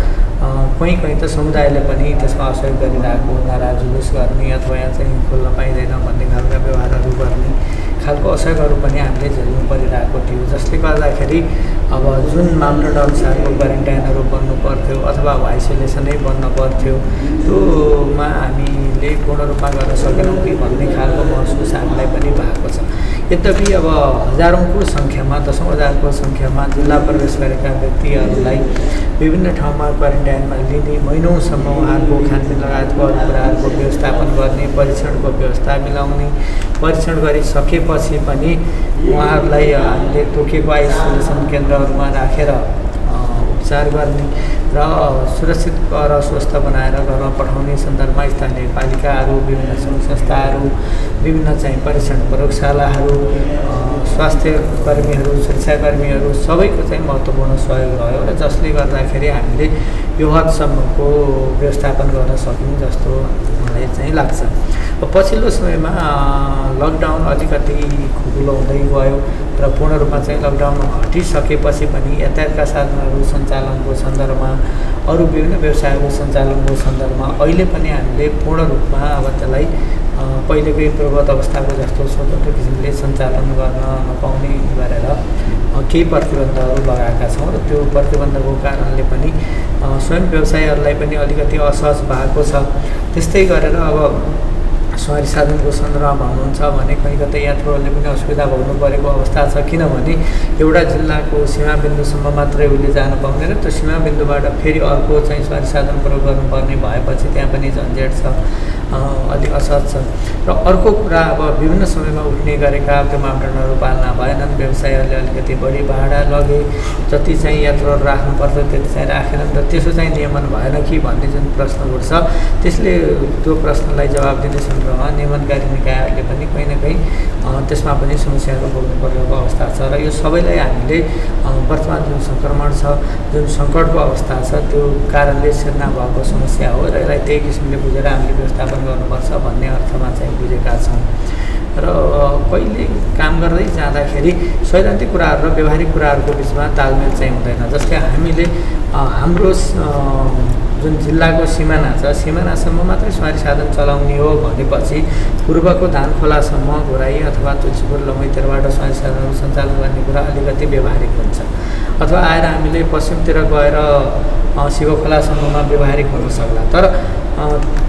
कहीँ त समुदायले पनि त्यसमा असहयोग गरिरहेको, नारा जुलुस गर्ने अथवा यहाँ चाहिँ खोल्न पाइँदैन भन्ने खालका व्यवहारहरू गर्ने खालको असहयोगहरू पनि हामीले झेल्नु परिरहेको थियो। जसले गर्दाखेरि अब जुन मापदण्ड अनुसारको क्वारेन्टाइनहरू बन्नु पर्थ्यो अथवा आइसोलेसनै बन्न पर्थ्यो त्योमा हामीले पूर्ण रूपमा गर्न सकेनौँ कि भन्ने खालको महसुस हामीलाई पनि भएको छ। यद्यपि अब हजारौँको सङ्ख्यामा, 10,000को सङ्ख्यामा जिल्ला प्रवेश गरेका व्यक्तिहरूलाई विभिन्न ठाउँमा क्वारेन्टाइनमा लिने, महिनौसम्म उहाँहरूको खानपिन लगायतको अरू कुराहरूको व्यवस्थापन गर्ने, परीक्षणको व्यवस्था मिलाउने, परीक्षण गरिसकेपछि पनि उहाँहरूलाई हामीले तोकेको आइसोलेसन केन्द्रहरूमा राखेर उपचार गर्ने र सुरक्षित र स्वस्थ बनाएर घरमा पठाउने सन्दर्भमा स्थानीय पालिकाहरू, विभिन्न सङ्घ संस्थाहरू, विभिन्न चाहिँ परीक्षण प्रयोगशालाहरू, स्वास्थ्य कर्मीहरू, सुरक्षाकर्मीहरू सबैको चाहिँ महत्त्वपूर्ण सहयोग रह्यो र जसले गर्दाखेरि हामीले यो हदसम्मको व्यवस्थापन गर्न सक्यौँ जस्तो मलाई चाहिँ लाग्छ। पछिल्लो समयमा लकडाउन अलिकति खुकुलो हुँदै गयो र पूर्ण रूपमा चाहिँ लकडाउन हटिसकेपछि पनि यातायातका साधनहरू सञ्चालनको सन्दर्भमा, अरू विभिन्न व्यवसायहरू सञ्चालनको सन्दर्भमा अहिले पनि हामीले पूर्ण रूपमा अब त्यसलाई पहिलेकै पूर्ववत अवस्थाको जस्तो स्वतन्त्र किसिमले सञ्चालन गर्न नपाउने गरेर केही प्रतिबन्धहरू लगाएका छौँ र त्यो प्रतिबन्धको कारणले पनि स्वयं व्यवसायीहरूलाई पनि अलिकति असहज भएको छ। त्यस्तै गरेर अब सवारी साधनको सन्दर्भमा भन्नुहुन्छ भने कहीँ कतै यात्रुहरूले पनि असुविधा भोग्नु परेको अवस्था छ, किनभने एउटा जिल्लाको सीमाबिन्दुसम्म मात्रै उसले जान पाउने र त्यो सीमाबिन्दुबाट फेरि अर्को चाहिँ सवारी साधन प्रयोग गर्नुपर्ने भएपछि त्यहाँ पनि झन्झट छ, अलिक असहज छ। र अर्को कुरा अब विभिन्न समयमा उठ्ने गरेका त्यो मापदण्डहरू पालना भएनन्, व्यवसायीहरूले अलिकति बढी भाडा लगे, जति चाहिँ यात्रुहरू राख्नुपर्छ त्यति चाहिँ राखेनन् र त्यसो चाहिँ नियमन भएन कि भन्ने जुन प्रश्न उठ्छ, त्यसले त्यो प्रश्नलाई जवाब दिने सन्दर्भमा नियमनकारी निकायहरूले पनि कहीँ न कहीँ त्यसमा पनि समस्याहरू भोग्नु परेको अवस्था छ। र यो सबैलाई हामीले वर्तमान जुन सङ्क्रमण छ, जुन सङ्कटको अवस्था छ, त्यो कारणले सिर्जना भएको समस्या हो र यसलाई त्यही किसिमले बुझेर हामीले व्यवस्थापन गर्नुपर्छ भन्ने अर्थमा चाहिँ बुझेका छौँ। र कहिले काम गर्दै जाँदाखेरि सैद्धान्तिक कुराहरू र व्यवहारिक कुराहरूको बिचमा तालमेल चाहिँ हुँदैन। जस्तै हामीले हाम्रो जुन जिल्लाको सिमाना छ, सिमानासम्म मात्रै सवारी साधन चलाउने हो भनेपछि पूर्वको धानखोलासम्म घोराई अथवा तुलसीपुर लमैतिरबाट सवारी साधनहरू सञ्चालन गर्ने कुरा अलिकति व्यवहारिक हुन्छ। अथवा आएर हामीले पश्चिमतिर गएर शिवखोलासम्ममा व्यवहारिक हुन सक्ला। तर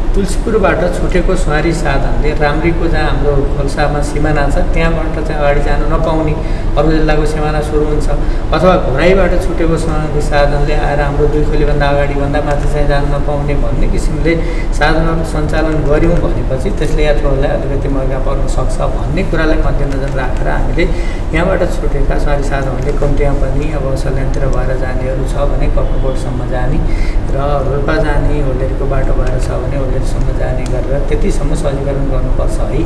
तुलसीपुरबाट छुटेको सवारी साधनले राम्रीको जहाँ हाम्रो खोल्सामा सिमाना छ त्यहाँबाट चाहिँ अगाडि जान नपाउने, अरू जिल्लाको सिमाना सुरु हुन्छ। अथवा घोराईबाट छुटेको सवारी साधनले आएर हाम्रो दुईखोलीभन्दा अगाडिभन्दा माथि चाहिँ जान नपाउने भन्ने किसिमले साधनहरू सञ्चालन गऱ्यौँ भनेपछि त्यसले यात्रुहरूलाई अलिकति महँगा पर्न सक्छ भन्ने कुरालाई मध्यनजर राखेर हामीले यहाँबाट छुटेका सवारी साधनहरूले कम्तीमा पनि अब सल्यानतिर भएर जानेहरू छ भने कपरकोटसम्म जाने र रोल्पा जाने होलेरीको बाटो भएर छ भने होलेरीसम्म जाने गरेर त्यतिसम्म सहजीकरण गर्नुपर्छ है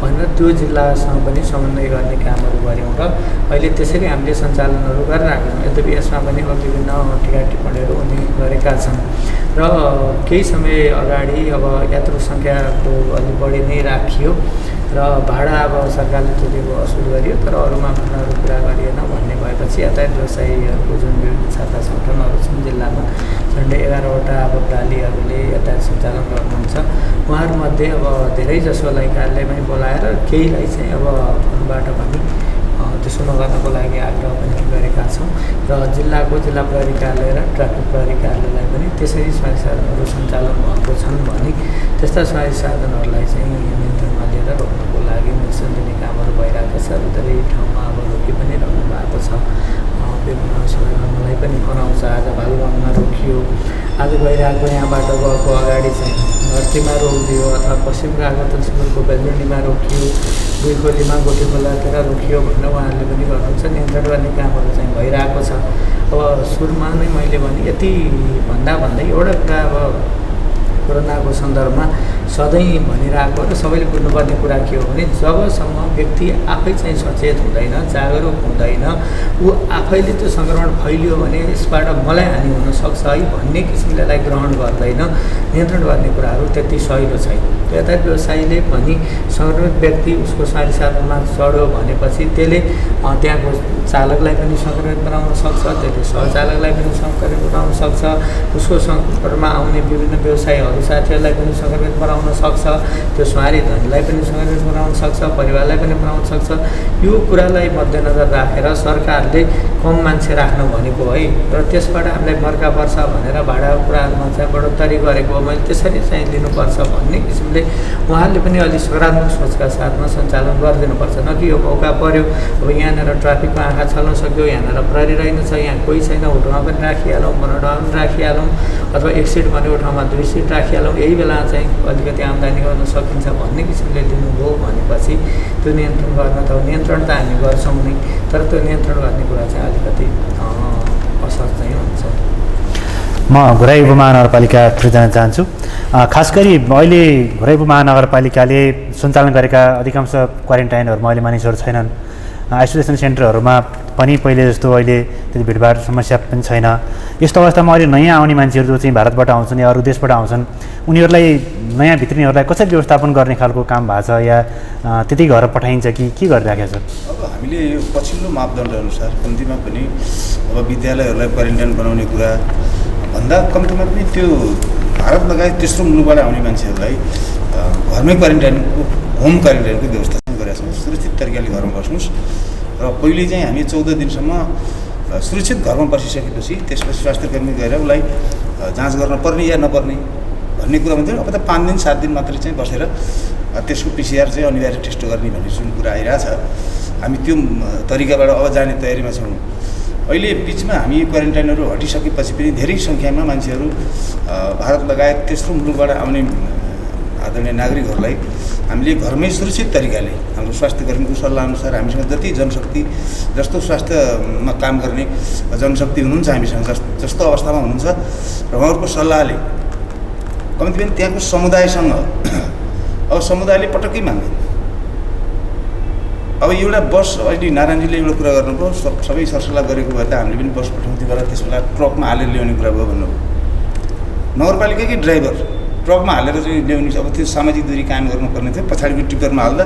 भनेर त्यो जिल्लासँग पनि समन्वय गर्ने कामहरू गऱ्यौँ र अहिले त्यसरी हामीले सञ्चालनहरू गरिरहेका छौँ। यद्यपि यसमा पनि अब विभिन्न टिका टिप्पणीहरू हुने गरेका छन् र केही समय अगाडि अब यात्रु सङ्ख्याको अलिक बढी नै राखियो र भाडा अब सरकारले तोकेको असुल गरियो, तर अरू मापदण्डहरू पुरा गरिएन भन्ने भएपछि यातायात व्यवसायीहरूको जुन विभिन्न शाखा सङ्गठनहरू छन् जिल्लामा झन्डै 11वटा अब प्रालीहरूले यातायात सञ्चालन गर्नुहुन्छ। उहाँहरूमध्ये अब धेरै जसोलाई कार्यालयमै बोलाएर केहीलाई चाहिँ अब फोनबाट पनि त्यसो नगर्नको लागि आग्रह पनि गरेका छौँ र जिल्लाको जिल्ला प्रहरी कार्यालय र ट्राफिक प्रहरी कार्यालयलाई पनि त्यसरी सवारी साधनहरू सञ्चालन भएको छन् भने त्यस्ता सवारी साधनहरूलाई चाहिँ नियन्त्रणमा लिएर रोक्नको लागि निर्देशन दिने कामहरू भइरहेको छ र धेरै ठाउँमा अब रोकी पनि रहनु भएको छ। विभिन्न समयमा मलाई पनि फोन आउँछ, आज भालुगाउँमा रोकियो, आज गइरहेको यहाँबाट गएको अगाडि चाहिँ घरतीमा रोकिदियो अथवा पश्चिम गएको तुलसीपुरको बेलुडीमा रोकियो, दुईखोलीमा गोटीखोलातिर रोकियो भनेर उहाँहरूले पनि गर्नुहुन्छ। नियन्त्रण गर्ने कामहरू चाहिँ भइरहेको छ। अब सुरुमा नै मैले भने यति भन्दै एउटा कुरा अब कोरोनाको सन्दर्भमा सधैँ भनिरहेको र सबैले बुझ्नुपर्ने कुरा के हो भने जबसम्म व्यक्ति आफै चाहिँ सचेत हुँदैन, जागरुक हुँदैन, ऊ आफैले त्यो सङ्क्रमण फैलियो भने यसबाट मलाई हानि हुनसक्छ है भन्ने किसिमले यसलाई ग्रहण गर्दैन, नियन्त्रण गर्ने कुराहरू त्यति सहिलो छैन। यातायात व्यवसायीले पनि सङ्क्रमित व्यक्ति उसको सवारी साधनमा चढ्यो भनेपछि त्यसले त्यहाँको चालकलाई पनि सङ्क्रमित बनाउन सक्छ, त्यसले सहचालकलाई पनि सङ्क्रमित बनाउन सक्छ, उसको सङ्कटमा आउने विभिन्न व्यवसायीहरू साथीहरूलाई पनि सङ्क्रमित बनाउन सक्छ, त्यो सवारी धनीलाई पनि सङ्क्रमित बनाउन सक्छ, परिवारलाई पनि बनाउन सक्छ। यो कुरालाई मध्यनजर राखेर सरकारले कम मान्छे राख्न भनेको है र त्यसबाट हामीलाई मर्का पर्छ भनेर भाडाको कुराहरूमा चाहिँ बढोत्तरी गरेको मैले त्यसरी चाहिँ लिनुपर्छ भन्ने किसिमले उहाँहरूले पनि अलिक सकारात्मक सोचका साथमा सञ्चालन गरिदिनुपर्छ। न कि यो मौका पऱ्यो अब यहाँनिर ट्राफिकमा आँखा छल्न सक्यो, यहाँनिर प्रहरी रहेनछ, यहाँ कोही छैन, होटलमा पनि राखिहालौँ, बनोटामा पनि राखिहालौँ अथवा एक सिट भनेको ठाउँमा 2 सिट राखिहालौँ, यही बेला चाहिँ अलिकति आम्दानी गर्न सकिन्छ भन्ने किसिमले लिनुभयो भनेपछि त्यो नियन्त्रण गर्न त नियन्त्रण त हामी गर्छौँ नै, तर त्यो नियन्त्रण गर्ने कुरा चाहिँ अलिकति असर चाहिँ हुन्छ। म घोराई उपमहानगरपालिकातिर जान चाहन्छु। खास गरी अहिले घोराई उपमहानगरपालिकाले सञ्चालन गरेका अधिकांश क्वारेन्टाइनहरूमा अहिले मानिसहरू छैनन्, आइसोलेसन सेन्टरहरूमा पनि पहिले जस्तो अहिले त्यति भिडभाड समस्या पनि छैन। यस्तो अवस्थामा अहिले नयाँ आउने मान्छेहरू जो चाहिँ भारतबाट आउँछन् या अरू देशबाट आउँछन् उनीहरूलाई नयाँ भित्रिनेहरूलाई कसरी व्यवस्थापन गर्ने खालको काम भएको छ या त्यति घर पठाइन्छ कि के गरिराखेको छ? अब हामीले यो पछिल्लो मापदण्डअनुसार कम्तीमा पनि अब विद्यालयहरूलाई क्वारेन्टाइन बनाउने कुरा भन्दा कम्तीमा पनि त्यो भारत लगायत तेस्रो मुलुकबाट आउने मान्छेहरूलाई घरमै क्वारेन्टाइनको होम क्वारेन्टाइनको व्यवस्था गरेका छौँ। सुरक्षित तरिकाले घरमा बस्नुहोस् र र पहिले चाहिँ हामी 14 दिनसम्म सुरक्षित घरमा बसिसकेपछि त्यसपछि स्वास्थ्यकर्मी गएर उसलाई जाँच गर्न पर्ने या नपर्ने भन्ने कुरा हुन्थ्यो। अब त 5 दिन 7 दिन मात्रै चाहिँ बसेर त्यसको PCR चाहिँ अनिवार्य टेस्ट गर्ने भन्ने जुन कुरा आइरहेछ, हामी त्यो तरिकाबाट अब जाने तयारीमा छौँ। अहिले बिचमा हामी क्वारेन्टाइनहरू हटिसकेपछि पनि धेरै सङ्ख्यामा मान्छेहरू भारत लगायत तेस्रो मुलुकबाट आउने आदरणीय नागरिकहरूलाई हामीले घरमै सुरक्षित तरिकाले हाम्रो स्वास्थ्यकर्मीको सल्लाहअनुसार हामीसँग जति जनशक्ति जस्तो स्वास्थ्यमा काम गर्ने जनशक्ति हुनुहुन्छ हामीसँग जस्तो अवस्थामा हुनुहुन्छ र उहाँहरूको सल्लाहले कम्ती पनि त्यहाँको समुदायसँग अब समुदायले पटक्कै मान्दैन। अब एउटा बस अहिले नारायणजीले एउटा कुरा गर्नुभयो, सबै सरसल्लाह गरेको भए त हामीले पनि बस पठाउँथ्यो बेला त्यसबेला ट्रकमा हालेर ल्याउने कुरा भयो भन्नुभयो। नगरपालिकाकै ड्राइभर ट्रकमा हालेर चाहिँ ल्याउने, अब त्यो सामाजिक दूरी कायम गर्नुपर्ने थियो, पछाडिको टिप्परमा हाल्दा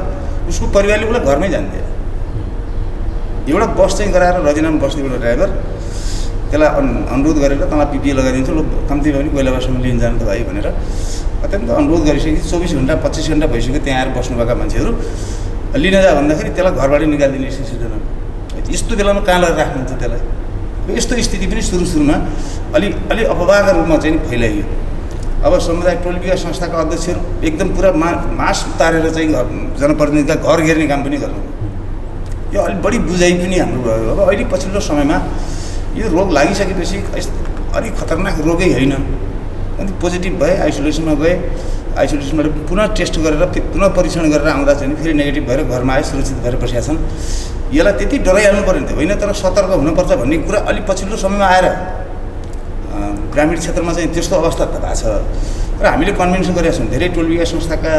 उसको परिवारले उसलाई घरमै जान्थ्यो। एउटा बस चाहिँ गराएर रजिनामा बस्ने एउटा ड्राइभर त्यसलाई अनुरोध गरेर तँलाई PPE लगाइदिन्छु, ल कम्ती भयो भने कोइलाबासम्म लिन जानु त भाइ भनेर अत्यन्त अनुरोध गरिसकेपछि 24 घन्टा 25 घन्टा भइसक्यो त्यहाँ आएर बस्नुभएका मान्छेहरू लिन जा भन्दाखेरि त्यसलाई घरबाट निकालिदिने सिस्टम। यस्तो बेलामा कहाँ लगेर राख्नुहुन्छ त्यसलाई? यस्तो स्थिति पनि सुरुमा अलि अपवाहका रूपमा चाहिँ फैलाइयो। अब समुदाय टोल विकास संस्थाका अध्यक्षहरू एकदम पुरा मास उतारेर चाहिँ जनप्रतिनिधिका घर घेर्ने काम पनि गर्नु, यो अलिक बढी बुझाइ पनि हाम्रो भयो। अब अहिले पछिल्लो समयमा यो रोग लागिसकेपछि अलिक खतरनाक रोगै होइन, अनि पोजिटिभ भए आइसोलेसनमा गए, आइसोलेसनबाट पुनः टेस्ट गरेर पुनः परीक्षण गरेर आउँदा चाहिँ फेरि नेगेटिभ भएर घरमा आए सुरक्षित भएर बसेका छन्। यसलाई त्यति डराइहाल्नु पर्ने थियो होइन, तर सतर्क हुनुपर्छ भन्ने कुरा अलिक पछिल्लो समयमा आएर ग्रामीण क्षेत्रमा चाहिँ त्यस्तो अवस्था त भएको छ र हामीले कन्भेन्सन गरेका छौँ। धेरै टोल विकास संस्थाका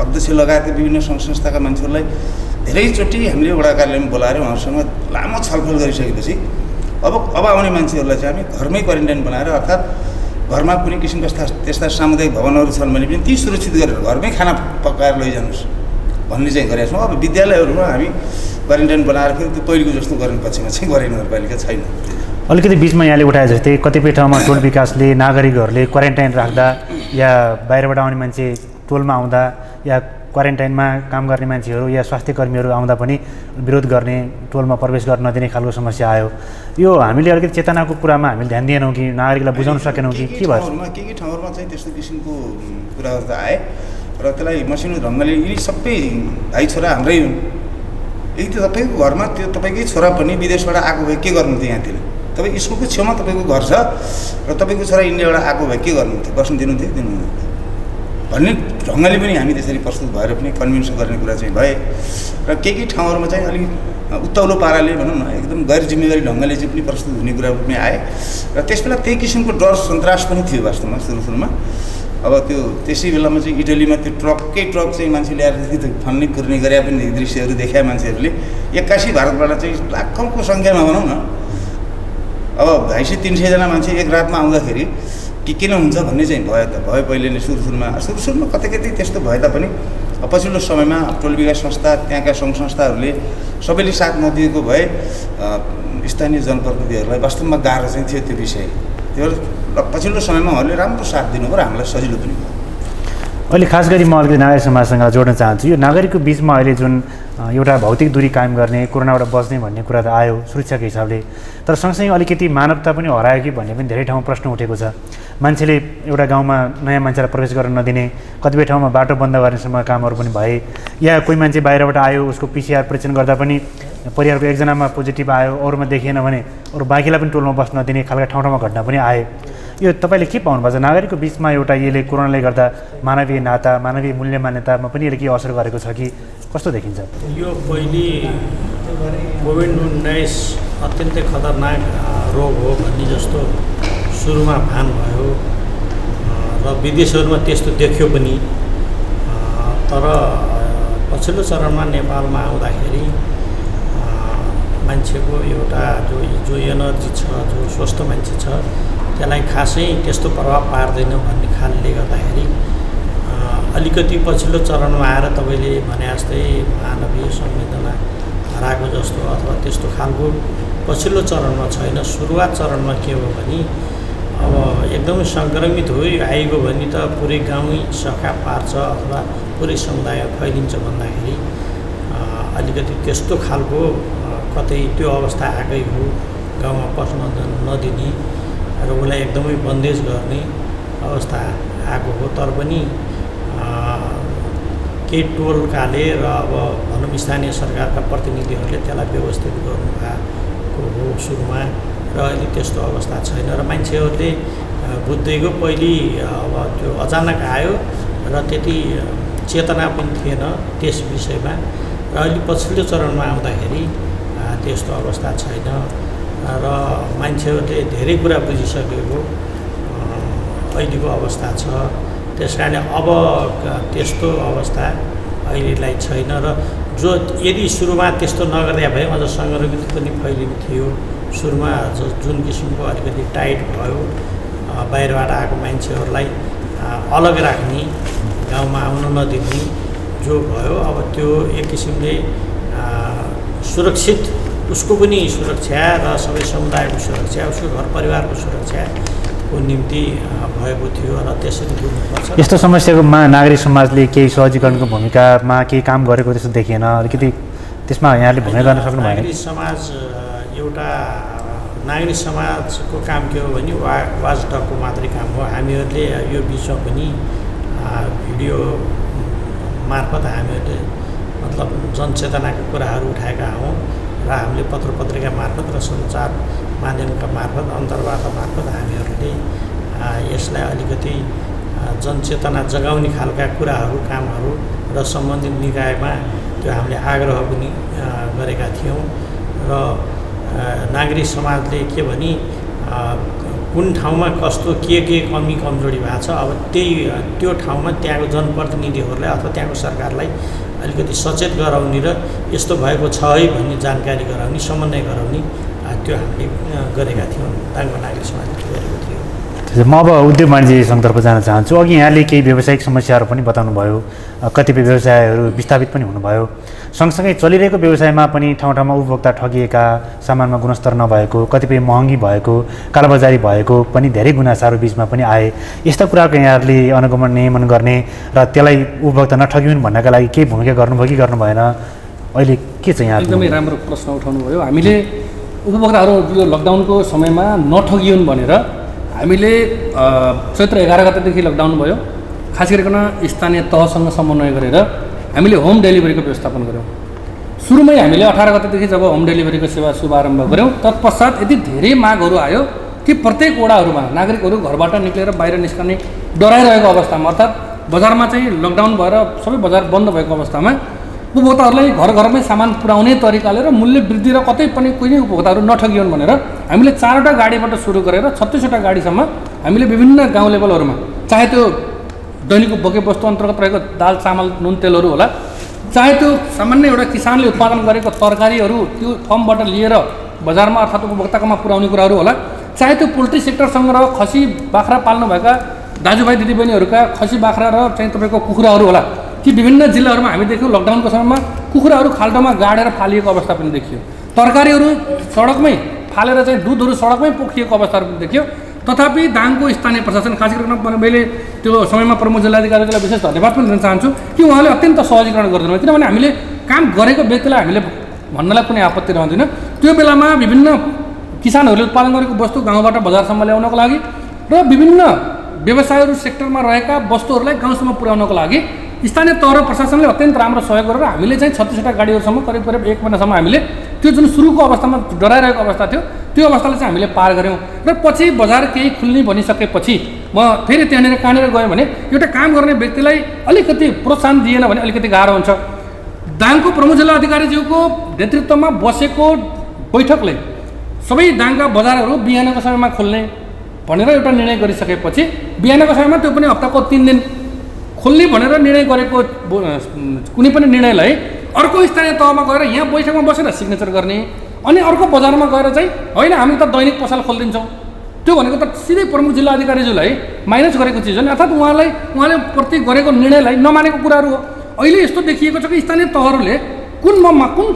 अध्यक्ष लगायतका विभिन्न सङ्घ संस्थाका मान्छेहरूलाई धेरैचोटि हामीले वडा कार्यालयमा बोलाएर उहाँहरूसँग लामो छलफल गरिसकेपछि अब आउने मान्छेहरूलाई चाहिँ हामी घरमै क्वारेन्टाइन बनाएर, अर्थात् घरमा कुनै किसिमका त्यस्ता सामुदायिक भवनहरू छन् भने पनि ती सुरक्षित गरेर घरमै खाना पकाएर लैजानुहोस् भन्ने चाहिँ गरेका छौँ। अब विद्यालयहरूमा हामी क्वारेन्टाइन बनाएर फेरि त्यो पहिलेको जस्तो गर्ने पक्षमा चाहिँ गरे नगरपालिका छैन। अलिकति बिचमा यहाँले उठाए जस्तै कतिपय ठाउँमा टोल विकासले नागरिकहरूले क्वारेन्टाइन राख्दा या बाहिरबाट आउने मान्छे टोलमा आउँदा या क्वारेन्टाइनमा काम गर्ने मान्छेहरू या स्वास्थ्यकर्मीहरू आउँदा पनि विरोध गर्ने, टोलमा प्रवेश गर्न नदिने खालको समस्या आयो। यो हामीले अलिकति चेतनाको कुरामा हामीले ध्यान दिएनौँ कि नागरिकलाई बुझाउन सकेनौँ कि के भयो? के ठाउँहरूमा चाहिँ त्यस्तो किसिमको कुराहरू त आए र त्यसलाई मसिनो ढङ्गले यी सबै भाइ छोरा हाम्रै हुन्, यदि तपाईँको घरमा त्यो तपाईँकै छोरा पनि विदेशबाट आएको भए के गर्नुहुन्थ्यो? यहाँतिर तपाईँ स्कुलको छेउमा तपाईँको घर छ र तपाईँको छोरा इन्डियाबाट आएको भए के गर्नुहुन्थ्यो? बस्नु दिनुहुन्थ्यो भन्ने ढङ्गले पनि हामी त्यसरी प्रस्तुत भएर पनि कन्भिन्स गर्ने कुरा चाहिँ भए र केही ठाउँहरूमा चाहिँ अलिक उत्तौलो पाराले भनौँ न एकदम गैर जिम्मेवारी ढङ्गले चाहिँ पनि प्रस्तुत हुने कुरा पनि आए र त्यसबेला त्यही किसिमको डर सन्तास पनि थियो वास्तवमा सुरुमा। अब त्यो त्यसै बेलामा चाहिँ इटलीमा त्यो ट्रक चाहिँ मान्छे ल्याएर फन्ने कुर्ने गरे पनि दृश्यहरू देखाए मान्छेहरूले। 81 भारतबाट चाहिँ लाखौँको सङ्ख्यामा भनौँ न अब 250-300जना मान्छे एक रातमा आउँदाखेरि के किन हुन्छ भन्ने चाहिँ भयो पहिले नै सुरुमा कतै त्यस्तो भए तापनि पछिल्लो समयमा टोल विकास संस्था त्यहाँका सङ्घ संस्थाहरूले सबैले साथ नदिएको भए स्थानीय जनप्रतिनिधिहरूलाई वास्तवमा गाह्रो चाहिँ थियो त्यो विषय। त्यो पछिल्लो समयमा उहाँहरूले राम्रो साथ दिनुभयो र हामीलाई सजिलो पनि भयो। अहिले खास गरी म अलिकति नागरिक समाजसँग जोड्न चाहन्छु। यो नागरिकको बिचमा अहिले जुन एउटा भौतिक दूरी कायम गर्ने, कोरोनाबाट बच्ने भन्ने कुरा त आयो सुरक्षाको हिसाबले, तर सँगसँगै अलिकति मानवता पनि हरायो कि भन्ने पनि धेरै ठाउँमा प्रश्न उठेको छ। मान्छेले एउटा गाउँमा नयाँ मान्छेलाई प्रवेश गर्न नदिने, कतिपय ठाउँमा बाटो बन्द गर्नेसम्म कामहरू पनि भए, या कोही मान्छे बाहिरबाट आयो उसको PCR परीक्षण गर्दा पनि परिवारको एकजनामा पोजिटिभ आयो, अरूमा देखिएन भने अरू बाँकीलाई पनि टोलमा बस्न नदिने खालका ठाउँमा घटना पनि आए। यो तपाईँले के पाउनुभएको छ? नागरिकको बिचमा एउटा यसले कोरोनाले गर्दा मानवीय नाता, मानवीय मूल्य मान्यतामा पनि यसले के असर गरेको छ कि कस्तो देखिन्छ? यो पहिले कोभिड-19 अत्यन्तै खतरनाक रोग हो भन्ने जस्तो सुरुमा भान भयो र विदेशहरूमा त्यस्तो देखियो पनि, तर पछिल्लो चरणमा नेपालमा आउँदाखेरि मान्छेको एउटा जो एनर्जी छ, जो स्वस्थ मान्छे छ, त्यसलाई खासै त्यस्तो प्रभाव पार्दैन भन्ने खालले गर्दाखेरि अलिकति पछिल्लो चरणमा आएर तपाईँले भने जस्तै मानवीय संवेदना हराएको जस्तो अथवा त्यस्तो खालको पछिल्लो चरणमा छैन। सुरुवात चरणमा के हो भने अब एकदमै सङ्क्रमित आइगयो भने त पुरै गाउँ शाखा पार्छ अथवा पुरै समुदाय फैलिन्छ भन्दाखेरि अलिकति त्यस्तो खालको कतै त्यो अवस्था आएकै हो, गाउँमा पस्न नदिने र उसलाई एकदमै बन्देज गर्ने अवस्था आएको हो। तर पनि केही टोलकाले र अब भनौँ स्थानीय सरकारका प्रतिनिधिहरूले त्यसलाई व्यवस्थित गर्नुभएको हो सुरुमा, र अहिले त्यस्तो अवस्था छैन र मान्छेहरूले बुझ्दैको पहिली अब त्यो अचानक आयो र त्यति चेतना पनि थिएन त्यस विषयमा, र अहिले पछिल्लो चरणमा आउँदाखेरि त्यस्तो अवस्था छैन र मान्छेहरूले धेरै कुरा बुझिसकेको अहिलेको अवस्था छ। त्यस कारणले अब त्यस्तो अवस्था अहिलेलाई छैन र जो यदि सुरुमा त्यस्तो नगर्दा भए अझ सङ्क्रमित पनि फैलिने थियो। सुरुमा जुन किसिमको अलिकति टाइट भयो, बाहिरबाट आएको मान्छेहरूलाई अलग राख्ने, गाउँमा आउन नदिने जो भयो, अब त्यो एक किसिमले सुरक्षित, उसको पनि सुरक्षा र सबै समुदायको सुरक्षा, उसको घर परिवारको सुरक्षाको निम्ति भएको थियो र त्यसरी बुझ्नुपर्छ। यस्तो समस्याकोमा नागरिक समाजले केही सहजीकरणको भूमिकामा केही काम गरेको त्यस्तो देखिएन, अलिकति त्यसमा यहाँले भूमिका गर्न सक्नु भएन? नागरिक समाजको काम के हो भने वाचडगको मात्रै काम हो। हामीहरूले यो बिचमा पनि भिडियो मार्फत हामीहरूले मतलब जनचेतनाका कुराहरू उठाएका हौँ र हामीले पत्र पत्रिका मार्फत र सञ्चार माध्यमका मार्फत, अन्तर्वार्ता मार्फत हामीहरूले यसलाई अलिकति जनचेतना जगाउने खालका कुराहरू, कामहरू र सम्बन्धित निकायमा त्यो हामीले आग्रह पनि गरेका थियौँ। र नागरिक समाजले के भने कुन ठाउँमा कस्तो के कमी कमजोरी भएको छ, अब त्यो ठाउँमा त्यहाँको जनप्रतिनिधिहरूलाई अथवा त्यहाँको सरकारलाई अलिकति सचेत गराउने र यस्तो भएको छ है भन्ने जानकारी गराउने, समन्वय गराउने त्यो हामीले गरेका थियौँ। दाङमा नागरिक समाजले गरेको थियो। म अब उद्योग वाणिज्य सङ्घतर्फ जान चाहन्छु। अघि यहाँले केही व्यावसायिक समस्याहरू पनि बताउनु भयो, कतिपय व्यवसायहरू विस्थापित पनि हुनुभयो, सँगसँगै चलिरहेको व्यवसायमा पनि ठाउँ ठाउँमा उपभोक्ता ठगिएका, सामानमा गुणस्तर नभएको, कतिपय महँगी भएको, कालोबजारी भएको पनि धेरै गुनासाहरू बिचमा पनि आए। यस्ता कुराको यहाँहरूले अनुगमन नियमन गर्ने र त्यसलाई उपभोक्ता नठगिउन् भन्नका लागि केही भूमिका गर्नुभयो कि गर्नु भएन? अहिले के छ यहाँ? एकदमै राम्रो प्रश्न उठाउनु भयो। हामीले उपभोक्ताहरू यो लकडाउनको समयमा नठगिउन् भनेर हामीले चैत्र 11 गतेदेखि लकडाउन भयो, खास गरिकन स्थानीय तहसँग समन्वय गरेर हामीले होम डेलिभरीको व्यवस्थापन गऱ्यौँ। सुरुमै हामीले 18 गतेदेखि जब होम डेलिभरीको सेवा शुभारम्भ गऱ्यौँ, तत्पश्चात यति धेरै मागहरू आयो कि प्रत्येक वडाहरूमा नागरिकहरू घरबाट निक्लेर बाहिर निस्कने डराइरहेको अवस्थामा, अर्थात् बजारमा चाहिँ लकडाउन भएर सबै बजार बन्द भएको अवस्थामा उपभोक्ताहरूलाई घर घरमै सामान पुर्याउने तरिकाले र मूल्य वृद्धि र कतै पनि कुनै उपभोक्ताहरू नठगिउन् भनेर हामीले 4वटा गाडीबाट सुरु गरेर 36वटा गाडीसम्म हामीले विभिन्न गाउँ लेभलहरूमा, चाहे त्यो दैनिक उपभोग्य वस्तु अन्तर्गत रहेको दाल चामल नुन तेलहरू होला, चाहे त्यो सामान्य एउटा किसानले उत्पादन गरेको तरकारीहरू त्यो फर्मबाट लिएर बजारमा अर्थात् उपभोक्ताकोमा पुर्याउने कुराहरू होला, चाहे त्यो पोल्ट्री सेक्टरसँग र खसी बाख्रा पाल्नुभएका दाजुभाइ दिदीबहिनीहरूका खसी बाख्रा र चाहिँ तपाईँको कुखुराहरू होला, कि विभिन्न जिल्लाहरूमा हामी देख्यौँ लकडाउनको समयमा कुखुराहरू खाल्डोमा गाडेर फालिएको अवस्था पनि देखियो, तरकारीहरू सडकमै फालेर चाहिँ दुधहरू सडकमै पोखिएको अवस्थाहरू पनि देखियो। तथापि दाङको स्थानीय प्रशासन, खास गरिकन मैले त्यो समयमा प्रमुख जिल्लाधिकारीलाई विशेष धन्यवाद पनि दिन चाहन्छु कि उहाँले अत्यन्त सहजीकरण गरिदिनु भयो, किनभने हामीले काम गरेको व्यक्तिलाई हामीले भन्नलाई कुनै आपत्ति रहँदैन। त्यो बेलामा विभिन्न किसानहरूले उत्पादन गरेको वस्तु गाउँबाट बजारसम्म ल्याउनको लागि र विभिन्न व्यवसायहरू सेक्टरमा रहेका वस्तुहरूलाई गाउँसम्म पुर्याउनको लागि स्थानीय तह र प्रशासनले अत्यन्त राम्रो सहयोग गरेर हामीले चाहिँ 36वटा गाडीहरूसम्म करिब 1 महिनासम्म हामीले त्यो जुन सुरुको अवस्थामा डराइरहेको अवस्था थियो त्यो अवस्थालाई चाहिँ हामीले पार गऱ्यौँ। र पछि बजार केही खुल्ने भनिसकेपछि म फेरि त्यहाँनिर कहाँनिर गएँ भने एउटा काम गर्ने व्यक्तिलाई अलिकति प्रोत्साहन दिएन भने अलिकति गाह्रो हुन्छ। दाङको प्रमुख जिल्ला अधिकारीज्यूको नेतृत्वमा बसेको बैठकले सबै दाङका बजारहरू बिहानको समयमा खोल्ने भनेर एउटा निर्णय गरिसकेपछि बिहानको समयमा त्यो पनि हप्ताको 3 दिन खोल्ने भनेर निर्णय गरेको कुनै पनि निर्णयलाई अर्को स्थानीय तहमा गएर यहाँ बैठकमा बसेर सिग्नेचर गर्ने, अनि अर्को बजारमा गएर चाहिँ होइन हामी त दैनिक पसल खोलिदिन्छौँ, त्यो भनेको त सिधै प्रमुख जिल्ला अधिकारीज्यूलाई माइनस गरेको चिज हो नि, अर्थात् उहाँले प्रति गरेको निर्णयलाई नमानेको कुराहरू हो। अहिले यस्तो देखिएको छ कि स्थानीय तहहरूले कुन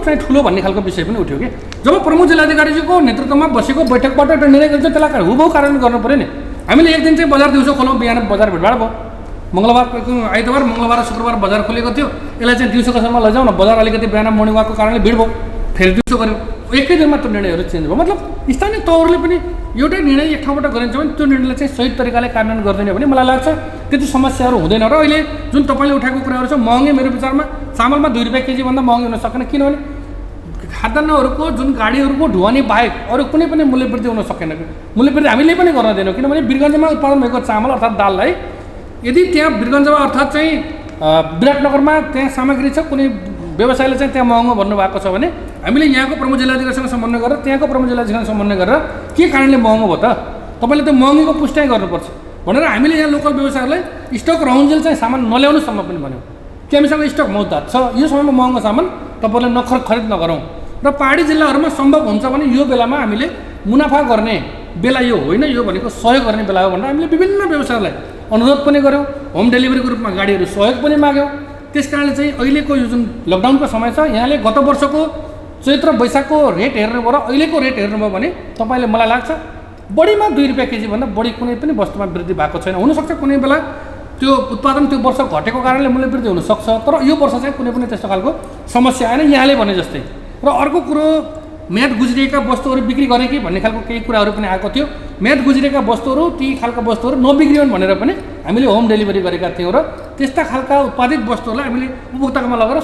चाहिँ ठुलो भन्ने खालको विषय पनि उठ्यो कि जब प्रमुख जिल्लाधिकारीज्यूको नेतृत्वमा बसेको बैठकबाट एउटा निर्णय गरिन्छ त्यसलाई हुबहु कार्यान्वयन गर्नु पऱ्यो नि। हामीले एक दिन चाहिँ बजार दिउँसो खोलौँ, बिहान बजार भेटभाड भयो, आइतबार मङ्गलबार र शुक्रबार बजार खोलेको थियो, यसलाई चाहिँ दिउँसोको समयमा लैजाउँ न, बजार अलिकति बिहान मर्निङ वाकको कारणले भिड भयो, फेरि दिउँसो गऱ्यौँ। एकै दिनमा त्यो निर्णयहरू चेन्ज भयो। मतलब स्थानीय तहहरूले पनि एउटै निर्णय एक ठाउँबाट गरिन्छ भने त्यो निर्णयलाई चाहिँ सही तरिकाले कार्यान्वयन गर्दैन भने मलाई लाग्छ त्यति समस्याहरू हुँदैन। र अहिले जुन तपाईँले उठाएको कुराहरू छ महँगै, मेरो विचारमा चामलमा 2 रुपियाँ केजीभन्दा महँगै हुन सकेन, किनभने खाद्यान्नहरूको जुन गाडीहरूको ढुवानी बाहेक अरू कुनै पनि मूल्यवृद्धि हुन सकेन। मूल्यवृद्धि हामीले पनि गर्न दिदैनौँ, किनभने वीरगञ्जमा उत्पादन भएको चामल अर्थात् दाललाई यदि त्यहाँ वीरगञ्जमा अर्थात् चाहिँ विराटनगरमा त्यहाँ सामग्री छ, कुनै व्यवसायले चाहिँ त्यहाँ महँगो भन्नुभएको छ भने हामीले यहाँको प्रमुख जिल्लाधिकारीसँग समन्वय गरेर त्यहाँको प्रमुख जिल्लाधिकारीसँग समन्वय गरेर के कारणले महँगो भयो त, तपाईँले त्यो महँगीको पुष्टि गर्नुपर्छ भनेर हामीले यहाँ लोकल व्यवसायहरूलाई स्टक रहन्जेल चाहिँ सामान नल्याउनुसम्म पनि भन्यौँ कि हामीसँग स्टक मौताद छ, यो समयमा महँगो सामान तपाईँहरूले खरिद नगरौँ। र पहाडी जिल्लाहरूमा सम्भव हुन्छ भने यो बेलामा हामीले मुनाफा गर्ने बेला यो होइन, यो भनेको सहयोग गर्ने बेला हो भनेर हामीले विभिन्न व्यवसायलाई अनुरोध पनि गऱ्यौँ, होम डेलिभरीको रूपमा गाडीहरू सहयोग पनि माग्यौँ। त्यस कारणले चाहिँ अहिलेको यो जुन लकडाउनको समय छ यहाँले गत वर्षको चैत्र वैशाखको रेट हेर्नुभयो र अहिलेको रेट हेर्नुभयो भने तपाईँले मलाई लाग्छ बढीमा 2 रुपियाँ केजीभन्दा बढी कुनै पनि वस्तुमा वृद्धि भएको छैन। हुनसक्छ कुनै बेला त्यो उत्पादन त्यो वर्ष घटेको कारणले मूल्य वृद्धि हुनसक्छ, तर यो वर्ष चाहिँ कुनै पनि त्यस्तो खालको समस्या आएन यहाँले भने जस्तै। र अर्को कुरो म्याद गुज्रिएका वस्तुहरू बिक्री गरे कि भन्ने खालको केही कुराहरू पनि आएको थियो। म्याद गुज्रिएका वस्तुहरू ती खालका वस्तुहरू नबिग्रियोन् भनेर पनि हामीले होम डेलिभरी गरेका थियौँ र त्यस्ता खालका उत्पादित वस्तुहरूलाई हामीले उपभोक्तामा लगेर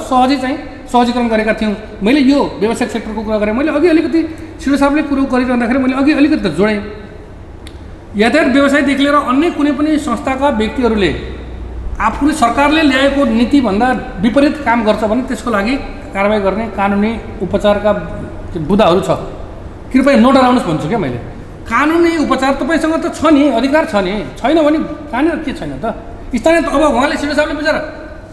सहजीकरण गरेका थियौँ। मैले यो व्यावसायिक सेक्टरको कुरा गरेँ, मैले अघि अलिकति सिडो साहबले कुरो गरिरहँदाखेरि मैले अघि अलिकति त जोडेँ। यातायात व्यवसायदेखि लिएर अन्य कुनै पनि संस्थाका व्यक्तिहरूले आफूले सरकारले ल्याएको नीतिभन्दा विपरीत काम गर्छ भने त्यसको लागि कारबाही गर्ने कानुनी उपचारका बुदाहरू छ। कृपया नडराउनुहोस् भन्छु क्या मैले। कानुनी उपचार तपाईँसँग त छ नि, अधिकार छ नि, छैन भने कहाँनिर के छैन त। स्थानीय अब उहाँले सिडो साहबले बिचरा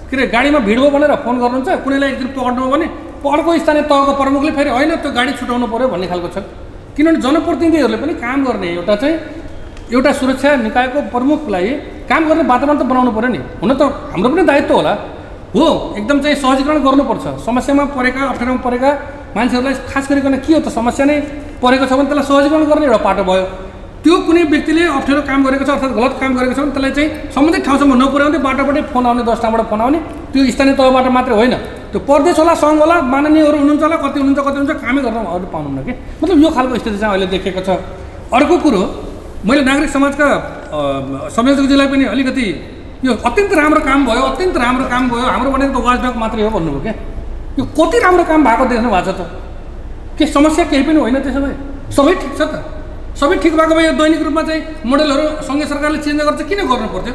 के अरे गाडीमा भिड भयो भनेर फोन गर्नुहुन्छ, कुनैलाई एक दिन पक्ड्नुभयो भने पक्डको स्थानीय तहको प्रमुखले फेरि होइन त्यो गाडी छुटाउनु पऱ्यो भन्ने खालको छ। किनभने जनप्रतिनिधिहरूले पनि काम गर्ने एउटा सुरक्षा निकायको प्रमुखलाई काम गर्ने वातावरण त बनाउनु पऱ्यो नि। हुन त हाम्रो पनि दायित्व होला हो, एकदम चाहिँ सहजीकरण गर्नुपर्छ। समस्यामा परेका अप्ठ्यारोमा परेका मान्छेहरूलाई खास गरिकन के हो त समस्या नै परेको छ भने त्यसलाई सहजीकरण गर्ने एउटा पाटो भयो। त्यो कुनै व्यक्तिले अप्ठ्यारो काम गरेको छ अर्थात् गलत काम गरेको छ भने त्यसलाई चाहिँ सम्बन्धित ठाउँसम्म नपुर्याउँदै बाटोबाटै फोन आउने 10 ठाउँबाट फोन आउने, त्यो स्थानीय तहबाट मात्रै होइन, त्यो प्रदेश होला सङ्घ होला माननीयहरू हुनुहुन्छ होला, कति हुनुहुन्छ कामै गर्न अरू पाउनुहुन्न कि। मतलब यो खालको स्थिति चाहिँ अहिले देखेको छ। अर्को कुरो मैले नागरिक समाजका संयोजकजीलाई पनि अलिकति यो अत्यन्त राम्रो काम भयो हाम्रो भनेको त वाचडग मात्रै हो भन्नुभयो क्या। यो कति राम्रो काम भएको देख्नु भएको छ त, के समस्या केही पनि होइन त्यसो भए सबै ठिक छ त। सबै ठिक भएको भए यो दैनिक रूपमा चाहिँ मोडेलहरू सङ्घीय सरकारले चेन्ज गर्छ किन गर्नु पर्थ्यो,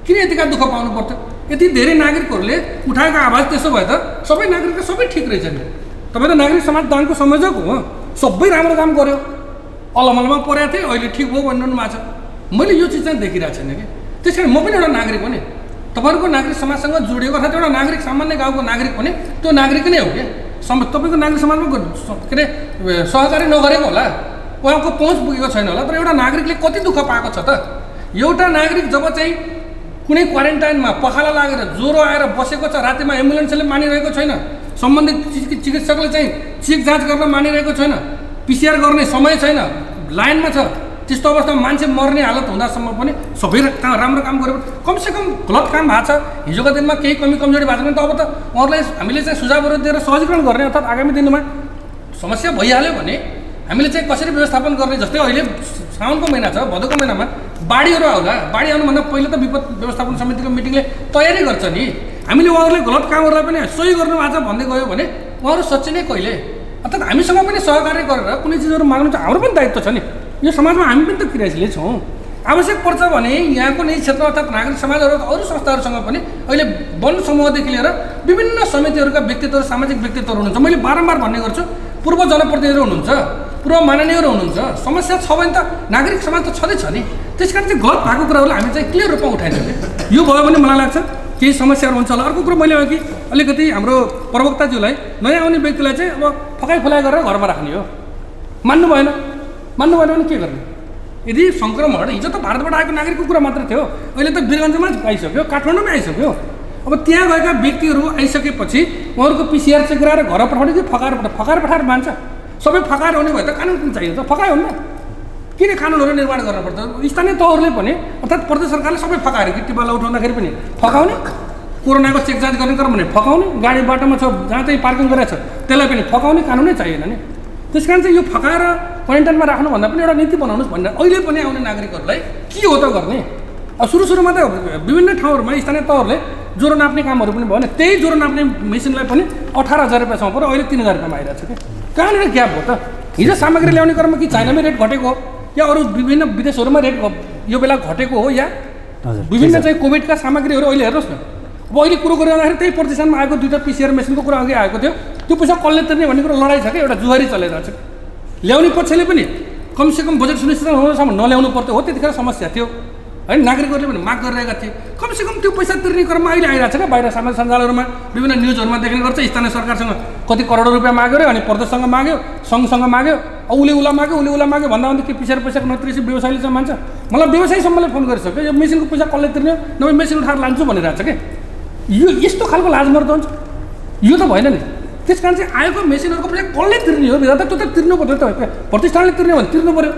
किन यतिका दुःख पाउनु पर्थ्यो। यति धेरै नागरिकहरूले उठाएको आवाज त्यसो भए त सबै नागरिकको सबै ठिक रहेछ नि। तपाईँ त नागरिक समाज दाङको संयोजक हो, सबै राम्रो काम गर्यो, अलमलमा परेको थिएँ अहिले ठिक भयो भन्नु भएको छ। मैले यो चिज चाहिँ देखिरहेको छैन कि। त्यस कारण म पनि एउटा नागरिक हो नि, तपाईँहरूको नागरिक समाजसँग जोडिएको अर्थात् एउटा नागरिक सामान्य गाउँको नागरिक भने त्यो नागरिक नै हो क्या। तपाईँको नागरिक समाजमा के अरे सहकारी नगरेको होला, उहाँको पहुँच पुगेको छैन होला, तर एउटा नागरिकले कति दुःख पाएको छ त। एउटा नागरिक जब चाहिँ कुनै क्वारेन्टाइनमा पखाला लागेर ज्वरो आएर बसेको छ, रातिमा एम्बुलेन्सले मानिरहेको छैन, सम्बन्धित चिकित्सकले चाहिँ चेक जाँच गर्न मानिरहेको छैन, पिसिआर गर्ने समय छैन, लाइनमा छ, त्यस्तो अवस्थामा मान्छे मर्ने हालत हुँदासम्म पनि सबै राम्रो काम गऱ्यो। कमसेकम गलत काम भएको छ, हिजोको दिनमा केही कमी कमजोरी भएको छ भने त अब त उहाँहरूलाई हामीले चाहिँ सुझावहरू दिएर सहजीकरण गर्ने अर्थात् आगामी दिनमा समस्या भइहाल्यो भने हामीले चाहिँ कसरी व्यवस्थापन गर्ने। जस्तै अहिले साउनको महिना छ, भदौको महिनामा बाढीहरू आउला, बाढी आउनुभन्दा पहिला त विपद व्यवस्थापन समितिको मिटिङले तयारी गर्छ नि। हामीले उहाँहरूले गलत कामहरूलाई पनि सही गर्नु भएको छ भन्दै गयो भने उहाँहरू सच्ची नै कहिले अर्थात् हामीसँग पनि सहकार्य गरेर कुनै चिजहरू माग्नु चाहिँ हाम्रो पनि दायित्व छ नि। यो समाजमा हामी पनि त क्रियाशील छौँ। आवश्यक पर्छ भने यहाँको निजी क्षेत्र अर्थात् नागरिक समाजहरू अरू संस्थाहरूसँग पनि अहिले वन समूहदेखि लिएर विभिन्न समितिहरूका व्यक्तित्वहरू सामाजिक व्यक्तित्वहरू हुनुहुन्छ। मैले बारम्बार भन्ने गर्छु, पूर्व जनप्रतिनिधिहरू हुनुहुन्छ, पूर्व माननीयहरू हुनुहुन्छ। समस्या छ भने त नागरिक समाज त छँदैछ नि। त्यस कारण चाहिँ गलत भएको कुराहरूलाई हामी चाहिँ क्लियर रूपमा उठाइन्छ कि यो भयो भने मलाई लाग्छ केही समस्याहरू हुन्छ होला। अर्को कुरो मैले अघि अलिकति हाम्रो प्रवक्ताज्यूलाई नयाँ आउने व्यक्तिलाई चाहिँ अब फकाइ फुलाइ गरेर घरमा राख्ने हो, मान्नु भएन भने के गर्ने। यदि सङ्क्रमण हिजो त भारतबाट आएको नागरिकको कुरा मात्र थियो, अहिले त वीरगञ्जमा आइसक्यो, काठमाडौँमै आइसक्यो। अब त्यहाँ गएका व्यक्तिहरू आइसकेपछि उहाँहरूको पिसिआर चेक गराएर घर पठाउने कि फकाएर पठाएर मान्छ। सबै फकाएर आउने भए त कानुन पनि चाहियो त, फकायो हुन्न किन कानुनहरू निर्माण गर्नुपर्छ। स्थानीय तहहरूले पनि अर्थात् प्रदेश सरकारले सबै फकाएर कि टिप्पाला उठाउँदाखेरि पनि फकाउने, कोरोनाको चेक जाँच गर्ने भने फकाउने, गाडी बाटोमा छ जहाँ चाहिँ पार्किङ गरेको छ त्यसलाई पनि फकाउने कानुनै चाहिएन नि। त्यस कारण चाहिँ यो फकाएर क्वारेन्टाइनमा राख्नुभन्दा पनि एउटा नीति बनाउनुहोस् भनेर अहिले पनि आउने नागरिकहरूलाई के हो त गर्ने। सुरुमा त विभिन्न ठाउँहरूमा स्थानीय तहहरूले ज्वरो नाप्ने कामहरू पनि भयो भने त्यही ज्वरो नाप्ने मेसिनलाई पनि 18,000 रुपियाँसम्म पऱ्यो, अहिले 3,000 रुपियाँमा आइरहेको छ कि। कहाँनिर ग्याप हो त? हिजो सामग्री ल्याउने क्रममा कि चाइनामै रेट घटेको हो या अरू विभिन्न विदेशहरूमा रेट यो बेला घटेको हो या विभिन्न चाहिँ कोभिडका सामग्रीहरू अहिले हेर्नुहोस् न। अब अहिले कुरो गरिरहँदाखेरि त्यही प्रतिष्ठानमा आएको 2टा PCR मेसिनको कुरा अघि आएको थियो, त्यो पैसा कसले तिर्ने भन्ने कुरो लडाइँ छ कि एउटा जुहारी चलिरहेको छ। ल्याउने पक्षले पनि कमसेकम बजेट सुनिश्चित हुनसम्म नल्याउनु पर्थ्यो हो, त्यतिखेर समस्या थियो होइन। नागरिकहरूले पनि माग गरिरहेका थिए, कमसेकम त्यो पैसा तिर्ने क्रममा अहिले आइरहेको छ क्या। बाहिर सामाजिक सञ्जालहरूमा विभिन्न न्युजहरूमा देख्ने गर्छ, स्थानीय सरकारसँग कति करोड रुपियाँ माग्यो अरे, अनि प्रदेशसँग माग्यो, सङ्घसँग माग्यो, उसले उसलाई माग्यो भन्दा के PCR पैसा नतिरेपछि व्यवसायले चाहिँ मान्छ। मलाई व्यवसायीसम्मले फोन गरिसक्यो, यो मेसिनको पैसा कसले तिर्ने, नभए मेसिन उठाएर लान्छु भनिरहेको छ कि। यो यस्तो खालको लाज मर्दो हुन्छ, यो त भएन नि। त्यस कारण चाहिँ आएको मेसिनहरूको पैसा कसले तिर्ने हो भन्दा त त्यो त तिर्नु पऱ्यो, त प्रतिष्ठानले तिर्ने भने तिर्नु पऱ्यो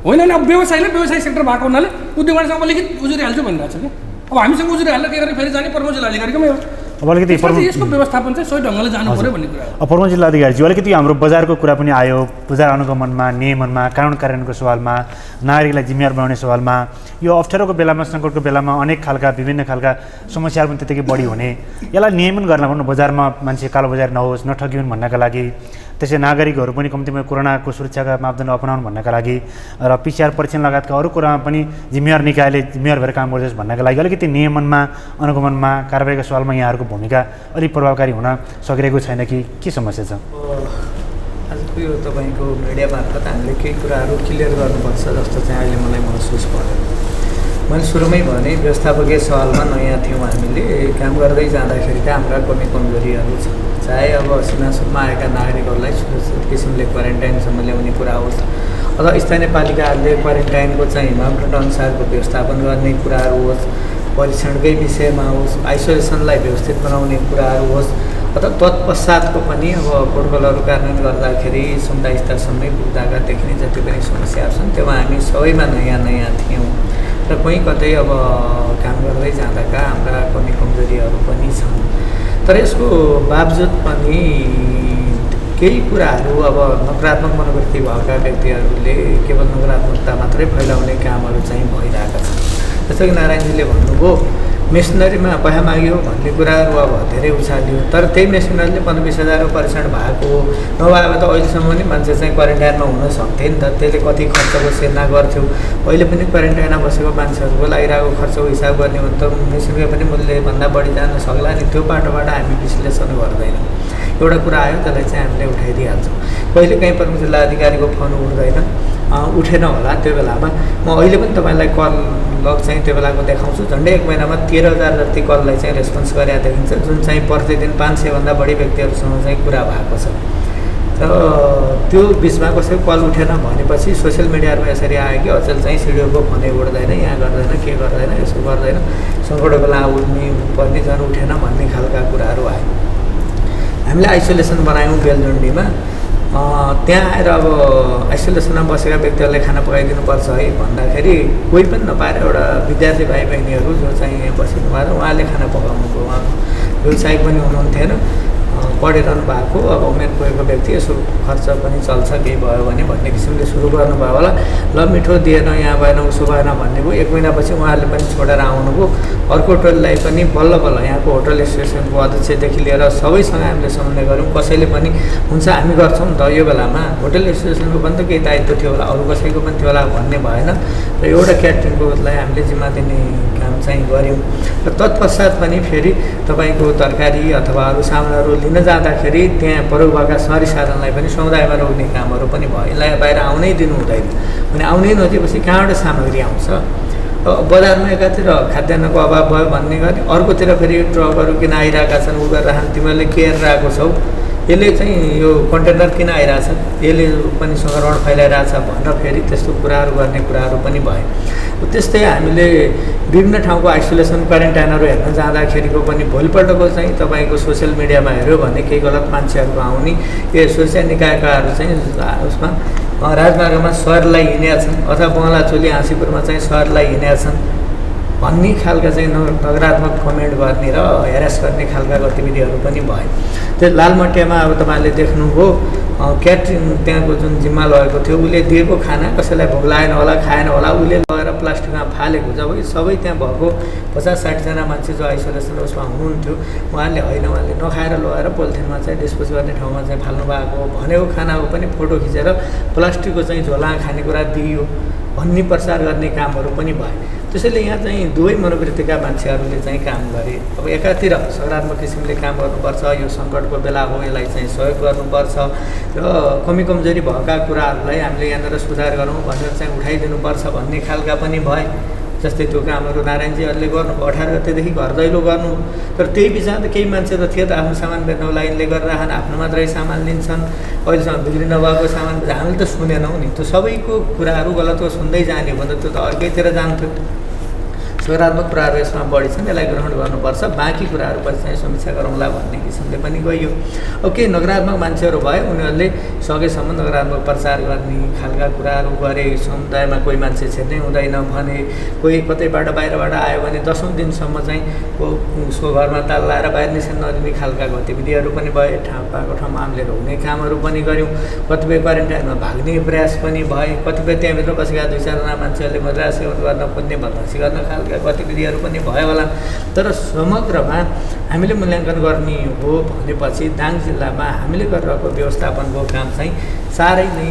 होइन नि। अब व्यवसाय सेक्टर भएको हुनाले उद्योगसँग अलिकति उजुरी हाल्छु भनिरहेको छ कि। अब हामीसँग उजुरी हाल्दा के गर्ने, फेरि जाने प्रमुख जिल्ला अधिकारीकोमै हो। अब अलिकति यसको व्यवस्थापन चाहिँ सही ढङ्गले जानु पऱ्यो भन्ने कुरा हो। प्रमुख जिल्ला अधिकारीज्यू, अलिकति हाम्रो बजारको कुरा पनि आयो। बजार अनुगमनमा, नियमनमा, कानुन कार्यान्वयनको सवालमा, नागरिकलाई जिम्मेवार बनाउने सवालमा, यो अप्ठ्यारोको बेलामा, सङ्कटको बेलामा अनेक खालका विभिन्न खालका समस्याहरू पनि त्यतिकै बढी हुने, यसलाई नियमन गर्न पर्नु, बजारमा मान्छे कालोबजार नहोस्, नठगिउन् भन्नका लागि, त्यसै नागरिकहरू पनि कम्तीमा कोरोनाको सुरक्षाका मापदण्ड अपनाउन् भन्नका लागि र PCR परीक्षण लगायतका अरू कुरामा पनि जिम्मेवार निकायले जिम्मेवार भएर काम गर्छस् भन्नका लागि अलिकति नियमनमा, अनुगमनमा, कारबाहीको सवालमा यहाँहरूको भूमिका अलिक प्रभावकारी हुन सकिरहेको छैन कि के समस्या छ? आजको यो तपाईँको मिडिया मार्फत हामीले केही कुराहरू क्लियर गर्नुपर्छ जस्तो चाहिँ अहिले मलाई महसुस भयो। मैले सुरुमै भने व्यवस्थापकीय सवालमा नयाँ थियौँ, हामीले काम गर्दै जाँदाखेरि त हाम्रा कमी कमजोरीहरू छ। चाहे अब सीमासम्म आएका नागरिकहरूलाई सुरक्षित किसिमले क्वारेन्टाइनसम्म ल्याउने कुरा होस्, अथवा स्थानीय पालिकाहरूले क्वारेन्टाइनको चाहिँ मापदण्ड अनुसारको व्यवस्थापन गर्ने कुराहरू होस्, परीक्षणकै विषयमा होस्, आइसोलेसनलाई व्यवस्थित बनाउने कुराहरू होस्, अथवा तत्पश्चातको पनि अब प्रोटोकलहरू कार्यान्वयन गर्दाखेरि समुदाय स्तरसम्मै पुग्दाका देखिने जति पनि समस्याहरू छन् त्योमा हामी सबैमा नयाँ थियौँ र कहीँ कतै अब काम गर्दै जाँदाका हाम्रा कमी कमजोरीहरू पनि छन्। तर यसको बावजुद पनि केही कुराहरू अब नकारात्मक मनोवृत्ति भएका व्यक्तिहरूले केवल नकारात्मकता मात्रै फैलाउने कामहरू चाहिँ भइरहेका छन्। जस्तो कि नारायणजीले भन्नुभयो मेसिनरीमा पैसा माग्यो भन्ने कुराहरू अब धेरै उछालियो, तर त्यही मेसिनरीले 15-20 परीक्षण भएको नभए त अहिलेसम्म पनि मान्छे चाहिँ क्वारेन्टाइनमा हुन सक्थ्यो नि त। त्यसले कति खर्चको सिर्जना गर्थ्यो, अहिले पनि क्वारेन्टाइनमा बसेको मान्छेहरूको लागिरहेको खर्चको हिसाब गर्ने हो भने त मेसिनकै पनि मूल्यभन्दा बढी जान सक्ला नि। त्यो बाटोबाट हामी विश्लेषण गर्दैनौँ। एउटा कुरा आयो त्यसलाई चाहिँ हामीले उठाइदिइहाल्छौँ। कहिले काहीँ प्रमुख जिल्ला अधिकारीको फोन उठेन होला, त्यो बेलामा म अहिले पनि तपाईँलाई कल लग चाहिँ त्यो बेलाको देखाउँछु। झन्डै 1 महिनामा 13,000 जति कललाई चाहिँ रेस्पोन्स गरेर देखिन्छ, जुन चाहिँ प्रतिदिन 500भन्दा बढी व्यक्तिहरूसँग चाहिँ कुरा भएको छ। र त्यो बिचमा कसैको कल उठेन भनेपछि सोसियल मिडियामा यसरी आयो कि अचेल चाहिँ सिडिओको फोनै उठ्दैन, यहाँ गर्दैन, के गर्दैन, यसो गर्दैन, सङ्कटको बेला उठ्ने पर्ने झन् उठेन भन्ने खालका कुराहरू आयो। हामीले आइसोलेसन बनायौँ बेलजुन्डीमा। त्यहाँ आएर अब आइसोलेसनमा बसेका व्यक्तिहरूलाई खाना पकाइदिनुपर्छ है भन्दाखेरि कोही पनि नपाएर एउटा विद्यार्थी भाइ बहिनीहरू जो चाहिँ यहाँ बसिनु भएको उहाँले खाना पकाउनुको, उहाँ व्यवसायिक पनि हुनुहुन्थेन, पढिरहनु भएको, अब उमेर गएको व्यक्ति, यसो खर्च पनि चल्छ केही भयो भने भन्ने किसिमले सुरु गर्नुभयो होला। ल मिठो दिएन, यहाँ भएन, उसो भएन भन्ने भयो। 1 महिनापछि उहाँहरूले पनि छोडेर आउनुभयो। अर्को टोलीलाई पनि बल्ल यहाँको होटल एसोसिएसनको अध्यक्षदेखि लिएर सबैसँग हामीले समन्वय गऱ्यौँ। कसैले पनि हुन्छ हामी गर्छौँ नि त, यो बेलामा होटल एसोसिएसनको पनि त केही दायित्व थियो होला, अरू कसैको पनि थियो होला भन्ने भएन र एउटा क्याटरिङकोलाई हामीले जिम्मा दिने काम चाहिँ गऱ्यौँ। र तत्पश्चात पनि फेरि तपाईँको तरकारी अथवा अरू सामानहरू लिन जाँदाखेरि त्यहाँ प्रयोग भएका सहरी साधनलाई पनि समुदायमा रोक्ने कामहरू पनि भयो। यसलाई बाहिर आउनै दिनु हुँदैन भने आउनै नदिएपछि कहाँबाट सामग्री आउँछ? बजारमा एकातिर खाद्यान्नको अभाव भयो भन्ने गर्ने, अर्कोतिर फेरि ट्रकहरू किन आइरहेका छन्, उ गरेर तिमीहरूले के हेरेर आएको छौ, यसले चाहिँ यो कन्टेनर किन आइरहेछ, यसले पनि सङ्क्रमण फैलाइरहेछ भनेर फेरि त्यस्तो कुराहरू गर्ने कुराहरू पनि भयो। त्यस्तै हामीले विभिन्न ठाउँको आइसोलेसन क्वारेन्टाइनहरू हेर्न जाँदाखेरिको पनि भोलिपल्टको चाहिँ तपाईँको सोसियल मिडियामा हेऱ्यो भने केही गलत मान्छेहरूको आउने, यो सुरक्षा निकायकाहरू चाहिँ उसमा राजमार्गमा सहरलाई हिँडेका छन् अथवा बङ्गलाचोली हाँसीपुरमा चाहिँ सहरलाई हिँडेका छन् भन्ने खालका चाहिँ नकारात्मक कमेन्ट गर्ने र हेरेस गर्ने खालका गतिविधिहरू पनि भयो। त्यो लालमटियामा अब तपाईँले देख्नुभयो क्याटरिङ त्यहाँको जुन जिम्मा लगेको थियो उसले दिएको खाना कसैलाई भोक लागेन होला खाएन होला उसले लगेर प्लास्टिकमा फालेको जब सबै त्यहाँ भएको 50-60जना मान्छे जो आइसोलेसन उसमा हुनुहुन्थ्यो उहाँले होइन उहाँले नखाएर लगेर पोलिथिनमा चाहिँ डिस्पोज गर्ने ठाउँमा चाहिँ फाल्नु भएको भनेको खानाको पनि फोटो खिचेर प्लास्टिकको चाहिँ झोला खानेकुरा दिइयो भन्ने प्रचार गर्ने कामहरू पनि भए। त्यसैले यहाँ चाहिँ दुवै मनोवृत्तिका मान्छेहरूले चाहिँ काम गरे। अब एकातिर सकारात्मक किसिमले काम गर्नुपर्छ, यो सङ्कटको बेला हो यसलाई चाहिँ सहयोग गर्नुपर्छ र कमी कमजोरी भएका कुराहरूलाई हामीले यहाँनिर सुधार गरौँ भनेर चाहिँ उठाइदिनुपर्छ भन्ने खालका पनि भए। जस्तै त्यो कामहरू नारायणजीहरूले गर्नु 18 गतेदेखि घर दैलो गर्नु, तर त्यही बिचमा त केही मान्छे त थियो त आफ्नो सामान बेच्नको लाइनले गरिरहन आफ्नो मात्रै सामान लिन्छन्, अहिलेसम्म बिक्री नभएको सामान हामीले त सुनेनौँ नि। त्यो सबैको कुराहरू गलत हो सुन्दै जाने हो भने त त्यो त अर्कैतिर जान्थ्यो। सकारात्मक कुराहरू यसमा बढी छन्, यसलाई ग्रहण गर्नुपर्छ, बाँकी कुराहरूपछि चाहिँ समीक्षा गरौँला भन्ने किसिमले पनि गइयो। अब केही नकारात्मक मान्छेहरू भए उनीहरूले सकेसम्म नकारात्मक प्रचार गर्ने खालका कुराहरू गरे। समुदायमा कोही मान्छे छिर्नै हुँदैन भने, कोही कतैबाट बाहिरबाट आयो भने 10औं दिनसम्म चाहिँ उसको घरमा ताला लाएर बाहिर निस्कन नदिने खालका गतिविधिहरू पनि भए। पाएको ठाउँमा हामीले रोक्ने कामहरू पनि गऱ्यौँ। कतिपय क्वारेन्टाइनमा भाग्ने प्रयास पनि भए। कतिपय त्यहाँभित्र बसेका 2-4जना मान्छेहरूले मद्रा सेवन गर्न खोज्ने बदमासी गर्न खालका गतिविधिहरू पनि भयो होला। तर समग्रमा हामीले मूल्याङ्कन गर्ने हो भनेपछि दाङ जिल्लामा हामीले गरिरहेको व्यवस्थापनको काम चाहिँ साह्रै नै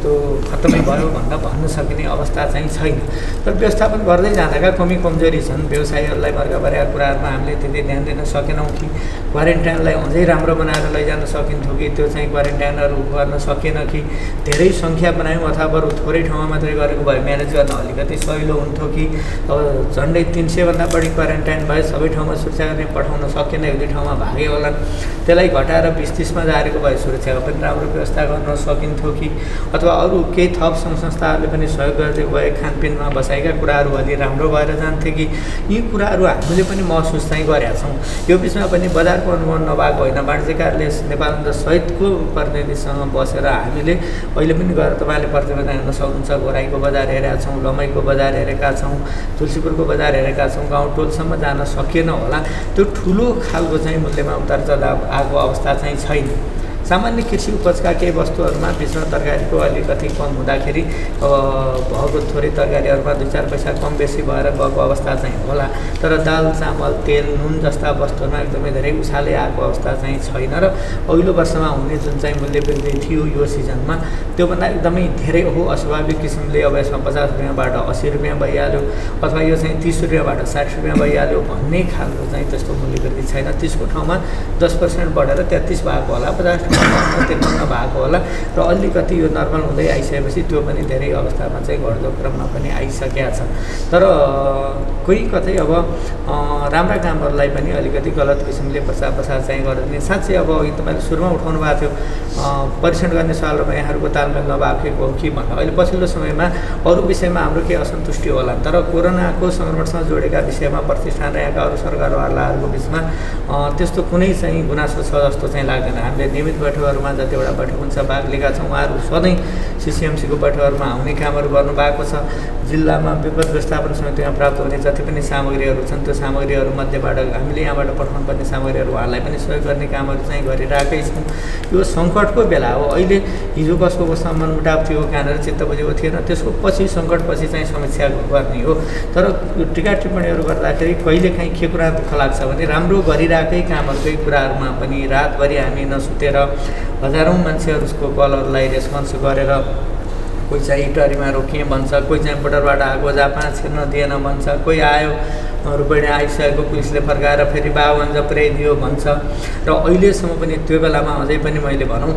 त्यो खत्तमै भयो भनेर भन्न सकिने अवस्था चाहिँ छैन। तर व्यवस्थापन गर्दै जाँदाका कमी कमजोरी छन्। व्यवसायीहरूलाई मर्का परेका कुराहरूमा हामीले त्यति ध्यान दिन सकेनौँ कि क्वारेन्टाइनलाई अझै राम्रो बनाएर लैजान सकिन्थ्यो कि त्यो चाहिँ क्वारेन्टाइनहरू गर्न सकेन कि धेरै सङ्ख्या बनायौँ अथवा बरु थोरै ठाउँमा मात्रै गरेको भए म्यानेज गर्न अलिकति सजिलो हुन्थ्यो कि अब झन्डै 300 भन्दा बढी क्वारेन्टाइन भए सबै ठाउँमा सुरक्षा गर्ने पठाउन सकेन, 1-2 ठाउँमा भागे होला। त्यसलाई घटाएर 20-30मा झारेको भए सुरक्षाको पनि राम्रो व्यवस्था गर्न सकिन्थ्यो कि अथवा अरू केही थप सङ्घ संस्थाहरूले पनि सहयोग गर्दै गए। खानपिनमा बसाएका कुराहरू अलि राम्रो भएर जान्थे कि यी कुराहरू हामीले पनि महसुस चाहिँ गरेका छौँ। यो बिचमा पनि बजारको अनुभव नभएको होइन। वाणिज्य कार्यालय नेपालन्द सहितको प्रतिनिधिसँग बसेर हामीले अहिले पनि गएर तपाईँले प्रतिवेदन हेर्न सक्नुहुन्छ। घोराईको बजार हेरेका छौँ, लमैको बजार हेरेका छौँ, तुलसीपुरको बजार हेरेका छौँ। गाउँ टोलसम्म जान सकिएन होला। त्यो ठुलो खालको चाहिँ मूल्यमा उतार चढाव आएको अवस्था चाहिँ छैन। सामान्य कृषि उपजका केही वस्तुहरूमा बिचमा तरकारीको अलिकति कम हुँदाखेरि भएको थोरै तरकारीहरूमा 2-4 पैसा कम बेसी भएर गएको अवस्था चाहिँ होला। तर दाल चामल तेल नुन जस्ता वस्तुहरूमा एकदमै धेरै उछाले आएको अवस्था चाहिँ छैन र अघिल्लो वर्षमा हुने जुन चाहिँ मूल्य वृद्धि थियो यो सिजनमा त्योभन्दा एकदमै धेरै हो। अस्वाभाविक किसिमले अब यसमा 50 रुपियाँबाट 80 रुपियाँ भइहाल्यो अथवा यो चाहिँ 30 रुपियाँबाट 60 रुपियाँ भइहाल्यो भन्ने खालको चाहिँ त्यस्तो मूल्य वृद्धि छैन। 30को ठाउँमा 10% बढेर 33 भएको होला, 50 53 भएको होला र अलिकति यो नर्मल हुँदै आइसकेपछि त्यो पनि धेरै अवस्थामा चाहिँ घट्दो क्रममा पनि आइसकेका छ। तर कोही कतै अब राम्रा कामहरूलाई पनि अलिकति गलत किसिमले प्रचार प्रसार चाहिँ गरिदिने। साँच्चै अब तपाईँले सुरुमा उठाउनु भएको थियो परीक्षण गर्ने सवालमा यहाँहरूको तालमेल नभएको हो कि भन्दा अहिले पछिल्लो समयमा अरू विषयमा हाम्रो केही असन्तुष्टि होला। तर कोरोनाको सङ्क्रमणसँग जोडेका विषयमा प्रतिष्ठान र यहाँका अरू सरकारवालाहरूको बिचमा त्यस्तो कुनै चाहिँ गुनासो छ जस्तो चाहिँ लाग्दैन। हामीले नियमित बैठकहरूमा जतिवटा बैठक हुन्छ भाग लिएका छौँ। उहाँहरू सधैँ सिसिएमसीको बैठकहरूमा आउने कामहरू गर्नुभएको छ। जिल्लामा विपद व्यवस्थापन समितिमा प्राप्त हुने जति पनि सामग्रीहरू छन् त्यो सामग्रीहरूमध्येबाट हामीले यहाँबाट पठाउनु पर्ने सामग्रीहरू उहाँलाई पनि सहयोग गर्ने कामहरू चाहिँ गरिरहेकै छौँ। यो सङ्कटको बेला हो। अहिले हिजो कसको कसँग मनमुटाव थियो, कहाँनिर चित्त बुझेको थिएन, त्यसको पछि सङ्कटपछि चाहिँ समीक्षा गर्ने हो। तर टिका टिप्पणीहरू गर्दाखेरि कहिलेकाहीँ के कुरा दुःख लाग्छ भने राम्रो गरिरहेकै कामहरूकै कुराहरूमा पनि रातभरि हामी नसुतेर हजारौँ मान्छेहरूको कलहरूलाई रेस्पोन्स गरेर कोही चाहिँ इटरीमा रोकिएँ भन्छ, कोही चाहिँ बोर्डरबाट आएको जापान छिर्न दिएन भन्छ, कोही आयो रुपैयाँ आइसकेको पुलिसले फर्काएर फेरि बाबुगञ्ज पुर्याइदियो भन्छ। र अहिलेसम्म पनि त्यो बेलामा अझै पनि मैले भनौँ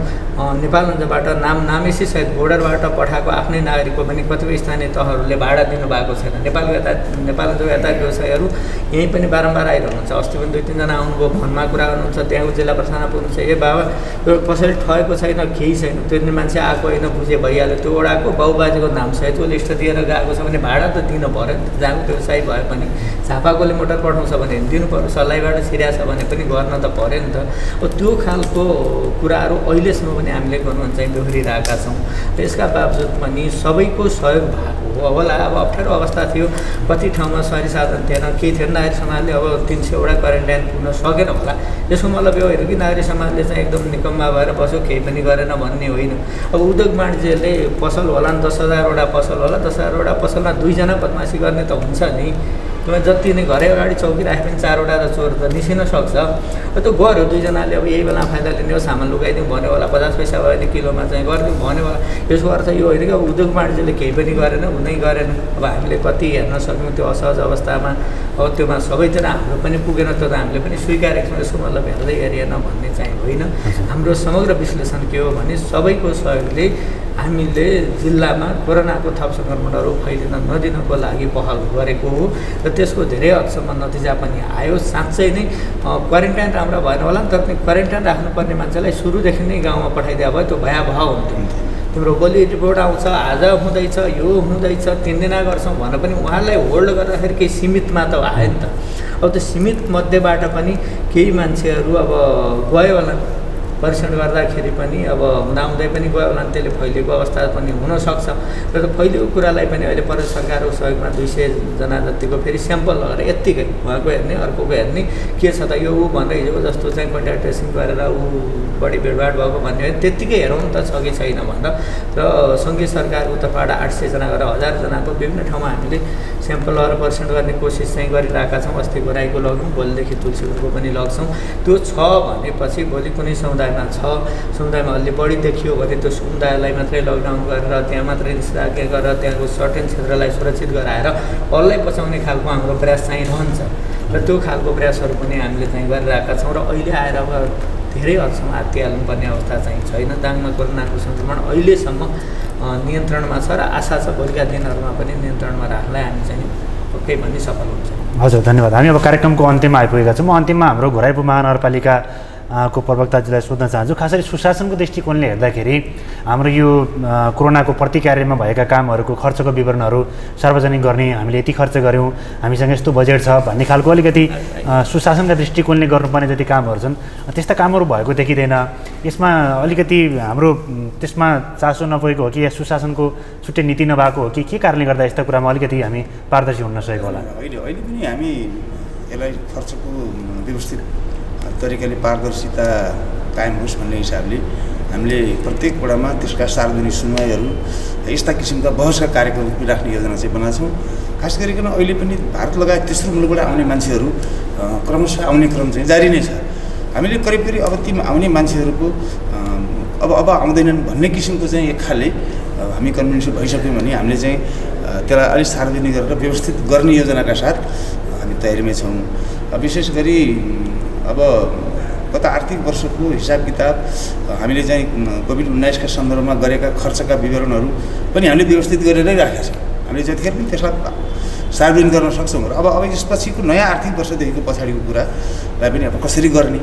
नेपालगञ्जबाट नामेसी सहित बोर्डरबाट पठाएको आफ्नै नागरिकको पनि कतिपय स्थानीय तहहरूले भाडा दिनुभएको छैन। नेपालगञ्जको यातायात व्यवसायीहरू यहीँ पनि बारम्बार आइरहनुहुन्छ। अस्ति पनि 2-3 जना आउनुभयो, भनमा कुरा गर्नुहुन्छ, त्यहाँको जिल्ला प्रशासनमा पुग्नुहुन्छ, ए बाबा त्यो कसैले ठगेको छैन, केही छैन, त्यो मान्छे आएको होइन बुझे भइहाल्यो, त्यो वडाको बाउबाजेको नाम सहित लिस्ट दिएर गएको छ भने भाडा त दिनु पऱ्यो नि त। जहाँको व्यवसायी भए पनि झापाकोले मोटर पठाउँछ भने दिनु पर्यो, सल्लाहबाट छिर्या छ भने पनि गर्न त पऱ्यो नि त। अब त्यो खालको कुराहरू अहिलेसम्म पनि हामीले गर्नु चाहिँ दोहोरिरहेका छौँ। त्यसका बावजुद पनि सबैको सहयोग भएको होला। अब अप्ठ्यारो अवस्था थियो, कति ठाउँमा सवारी साधन थिएन, केही थिएन, नागरिक समाजले अब 300वटा क्वारेन्टाइन पुग्न सकेन होला। यसको मतलब यो होइन कि नागरिक समाजले चाहिँ एकदम निकम्मा भएर बस्यो, केही पनि गरेन भन्ने होइन। अब उद्योग वाणिज्यले पसल होला नि, 10,000वटा पसल होला, 10,000वटा पसलमा 2 जना बदमासी गर्ने त हुन्छ नि। तपाईँ जति नै घरै अगाडि चौकी राखे पनि 4वटा त चोर त निस्किन सक्छ। त्यो गऱ्यो 2 जनाले, अब यही बेला फाइदा लिने हो, सामान लुगाइदिउँ भन्यो होला, 50 पैसा भयो भने किलोमा चाहिँ गरिदिउँ भन्यो होला। यसको अर्थ यो होइन कि अब उद्योग वाणिज्यले केही पनि गरेन, हुनै गरेन। अब हामीले कति हेर्न सक्यौँ त्यो असहज अवस्थामा, अब त्योमा सबैतिर हाम्रो पनि पुगेन, त्यो त हामीले पनि स्वीकारेको छौँ। यसको मतलब हेर्दै हेरिएन भन्ने चाहिँ होइन। हाम्रो समग्र विश्लेषण के हो भने सबैको सहयोगले हामीले जिल्लामा कोरोनाको थप सङ्क्रमणहरू फैलिन नदिनको लागि पहल गरेको हो र त्यसको धेरै हदसम्म नतिजा पनि आयो। साँच्चै नै क्वारेन्टाइन राम्रो भएन होला नि, तर क्वारेन्टाइन राख्नुपर्ने मान्छेलाई सुरुदेखि नै गाउँमा पठाइदिया भयो, त्यो भयावह हुन्थ्यो। तिम्रो भोलि रिपोर्ट आउँछ, आज हुँदैछ, यो हुँदैछ, 3 दिन गर्छौँ भन्न पनि उहाँलाई होल्ड गर्दाखेरि केही सीमितमा त आयो नि त। अब त्यो सीमित मध्येबाट पनि केही मान्छेहरू अब गयो होला, परीक्षण गर्दाखेरि पनि अब हुँदाहुँदै पनि गयो होला, त्यसले फैलिएको अवस्था पनि हुनसक्छ। र त्यो फैलिएको कुरालाई पनि अहिले प्रदेश सरकारको सहयोगमा 200 जना जतिको फेरि स्याम्पल लगेर यत्तिकै उहाँको हेर्ने, अर्कोको हेर्ने, के छ त यो ऊ भनेर हिजोको जस्तो चाहिँ कन्ट्याक्ट ट्रेसिङ गरेर ऊ बढी भिडभाड भएको भन्ने हो त्यत्तिकै हेरौँ त छ कि छैन भनेर। र सङ्घीय सरकारको तर्फबाट 800 जना गरेर 1000 जनाको विभिन्न ठाउँमा हामीले स्याम्पल लगेर परीक्षण गर्ने कोसिस चाहिँ गरिरहेका छौँ। अस्ति गोराईको लग्यौँ, भोलिदेखि तुलसीपुरको पनि लग्छौँ। त्यो छ भनेपछि भोलि कुनै समुदायमा छ, समुदायमा अलि बढी देखियो भने त्यो समुदायलाई मात्रै लकडाउन गरेर त्यहाँ मात्रै निषेधाज्ञा गरेर त्यहाँको सर्टेन क्षेत्रलाई सुरक्षित गराएर अरूलाई बचाउने खालको हाम्रो प्रयास चाहिँ रहन्छ। र त्यो खालको प्रयासहरू पनि हामीले चाहिँ गरिरहेका छौँ। र अहिले आएर अब धेरै हदसम्म हात्तिहाल्नुपर्ने अवस्था चाहिँ छैन। दाङमा कोरोनाको सङ्क्रमण अहिलेसम्म नियन्त्रणमा छ र आशा छ भोलिका दिनहरूमा पनि नियन्त्रणमा राख्नलाई हामी चाहिँ पक्कै पनि सफल हुन्छ। हजुर, धन्यवाद। हामी अब कार्यक्रमको अन्त्यमा आइपुगेका छौँ। म अन्तिममा हाम्रो घोराइपु महानगरपालिका को प्रवक्ताजीलाई सोध्न चाहन्छु। खास गरी सुशासनको दृष्टिकोणले हेर्दाखेरि हाम्रो यो कोरोनाको प्रतिकार्यमा भएका कामहरूको खर्चको विवरणहरू सार्वजनिक गर्ने, हामीले यति खर्च गऱ्यौँ, हामीसँग यस्तो बजेट छ भन्ने खालको अलिकति सुशासनका दृष्टिकोणले गर्नुपर्ने जति कामहरू छन् त्यस्ता कामहरू भएको देखिँदैन। यसमा अलिकति हाम्रो त्यसमा चासो नपुगेको हो कि या सुशासनको छुट्टै नीति नभएको हो कि के कारणले गर्दा यस्ता कुरामा अलिकति हामी पारदर्शी हुन सकेको होला? अहिले पनि हामी यसलाई खर्चको व्यवस्थित तरिकाले पारदर्शिता कायम होस् भन्ने हिसाबले हामीले प्रत्येक वडामा त्यसका सार्वजनिक सुनवाईहरू यस्ता किसिमका बहसका कार्यक्रम राख्ने योजना चाहिँ बनाएको छौँ। खास गरिकन अहिले पनि भारत लगायत तेस्रो मुलुकबाट आउने मान्छेहरू क्रमशः आउने क्रम चाहिँ जारी नै छ। हामीले करिब अब ती आउने मान्छेहरूको अब आउँदैनन् भन्ने किसिमको चाहिँ एक खाले हामी कन्भिन्स भइसक्यौँ भने हामीले चाहिँ त्यसलाई अलिक सार्वजनिक गरेर व्यवस्थित गर्ने योजनाका साथ हामी तयारीमै छौँ। विशेष गरी अब गत आर्थिक वर्षको हिसाब किताब हामीले चाहिँ कोभिड-19 का सन्दर्भमा गरेका खर्चका विवरणहरू पनि हामीले व्यवस्थित गरेरै राखेका छौँ। हामीले जतिखेर पनि त्यसलाई सार्वजनिक गर्न सक्छौँ। अब यसपछिको नयाँ आर्थिक वर्षदेखिको पछाडिको कुरालाई पनि अब कसरी गर्ने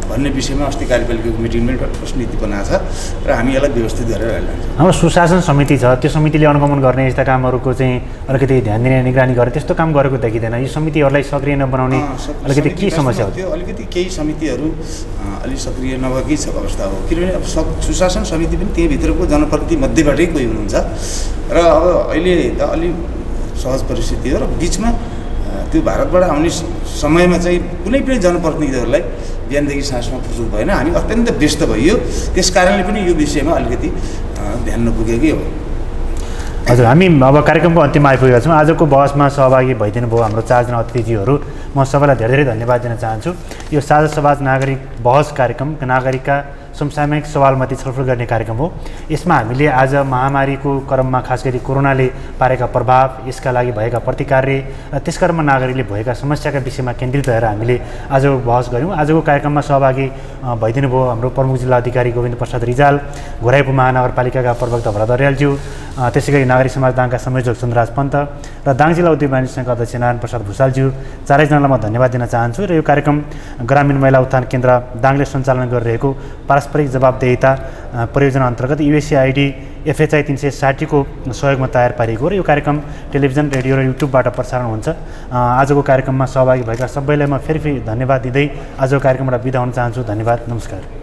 भन्ने विषयमा अस्ति कार्यपालिकाको मिटिङमा एउटा ठोस नीति बनाएको छ र हामी यसलाई व्यवस्थित गरेर लान्छौँ। हाम्रो सुशासन समिति छ, त्यो समितिले अनुगमन गर्ने यस्ता कामहरूको चाहिँ अलिकति ध्यान दिने, निगरानी गर्ने त्यस्तो काम गरेको देखिँदैन। यी समितिहरूलाई सक्रिय नबनाउने अलिकति के समस्या हो? त्यो अलिकति केही समितिहरू अलिक सक्रिय नभएकै छ अवस्था हो। किनभने अब सुशासन समिति पनि त्यहीँभित्रको जनप्रतिनिधि मध्येबाटै कोही हुनुहुन्छ र अब अहिले त अलिक सहज परिस्थिति हो र बिचमा त्यो भारतबाट आउने समयमा चाहिँ कुनै पनि जनप्रतिनिधिहरूलाई बिहानदेखि साँझमा फुर्सद भएन, हामी अत्यन्त व्यस्त भइयो। त्यस कारणले पनि यो विषयमा अलिकति ध्यान नपुगेकै हो। हजुर, हामी अब कार्यक्रमको अन्त्यमा आइपुगेका छौँ। आजको बहसमा सहभागी भइदिनु भयो हाम्रो 4 जना अतिथिज्यूहरू। म सबैलाई धेरै धेरै धन्यवाद दिन चाहन्छु। यो साझा समाज नागरिक बहस कार्यक्रम नागरिकका समसामयिक सवालमाथि छलफल गर्ने कार्यक्रम हो। यसमा हामीले आज महामारीको क्रममा खास गरी कोरोनाले पारेका प्रभाव, यसका लागि भएका प्रतिकार्य र त्यसक्रममा नागरिकले भएका समस्याका विषयमा केन्द्रित रहेर हामीले आजको बहस गऱ्यौँ। आजको कार्यक्रममा सहभागी भइदिनु भयो हाम्रो प्रमुख जिल्ला अधिकारी गोविन्द प्रसाद रिजाल, घोराइपु महानगरपालिकाका प्रवक्ता भरत अर्यालज्यू, त्यसै गरी नागरिक समाज दाङका संयोजक चन्द्रराज पन्त र दाङ जिल्ला उद्योग वाणिज्य सङ्घका अध्यक्ष नारायण प्रसाद भुषालज्यू चारैजनालाई म धन्यवाद दिन चाहन्छु र यो कार्यक्रम ग्रामीण महिला उत्थान केन्द्र दाङले सञ्चालन गरिरहेको पारस्परिक जवाबदेहिता परियोजना अन्तर्गत USAID FHI 360 को सहयोगमा तयार पारिएको र यो कार्यक्रम टेलिभिजन रेडियो र युट्युबबाट प्रसारण हुन्छ। आजको कार्यक्रममा सहभागी भएका सबैलाई म फेरि धन्यवाद दिँदै आजको कार्यक्रमबाट बिदा हुन चाहन्छु। धन्यवाद, नमस्कार।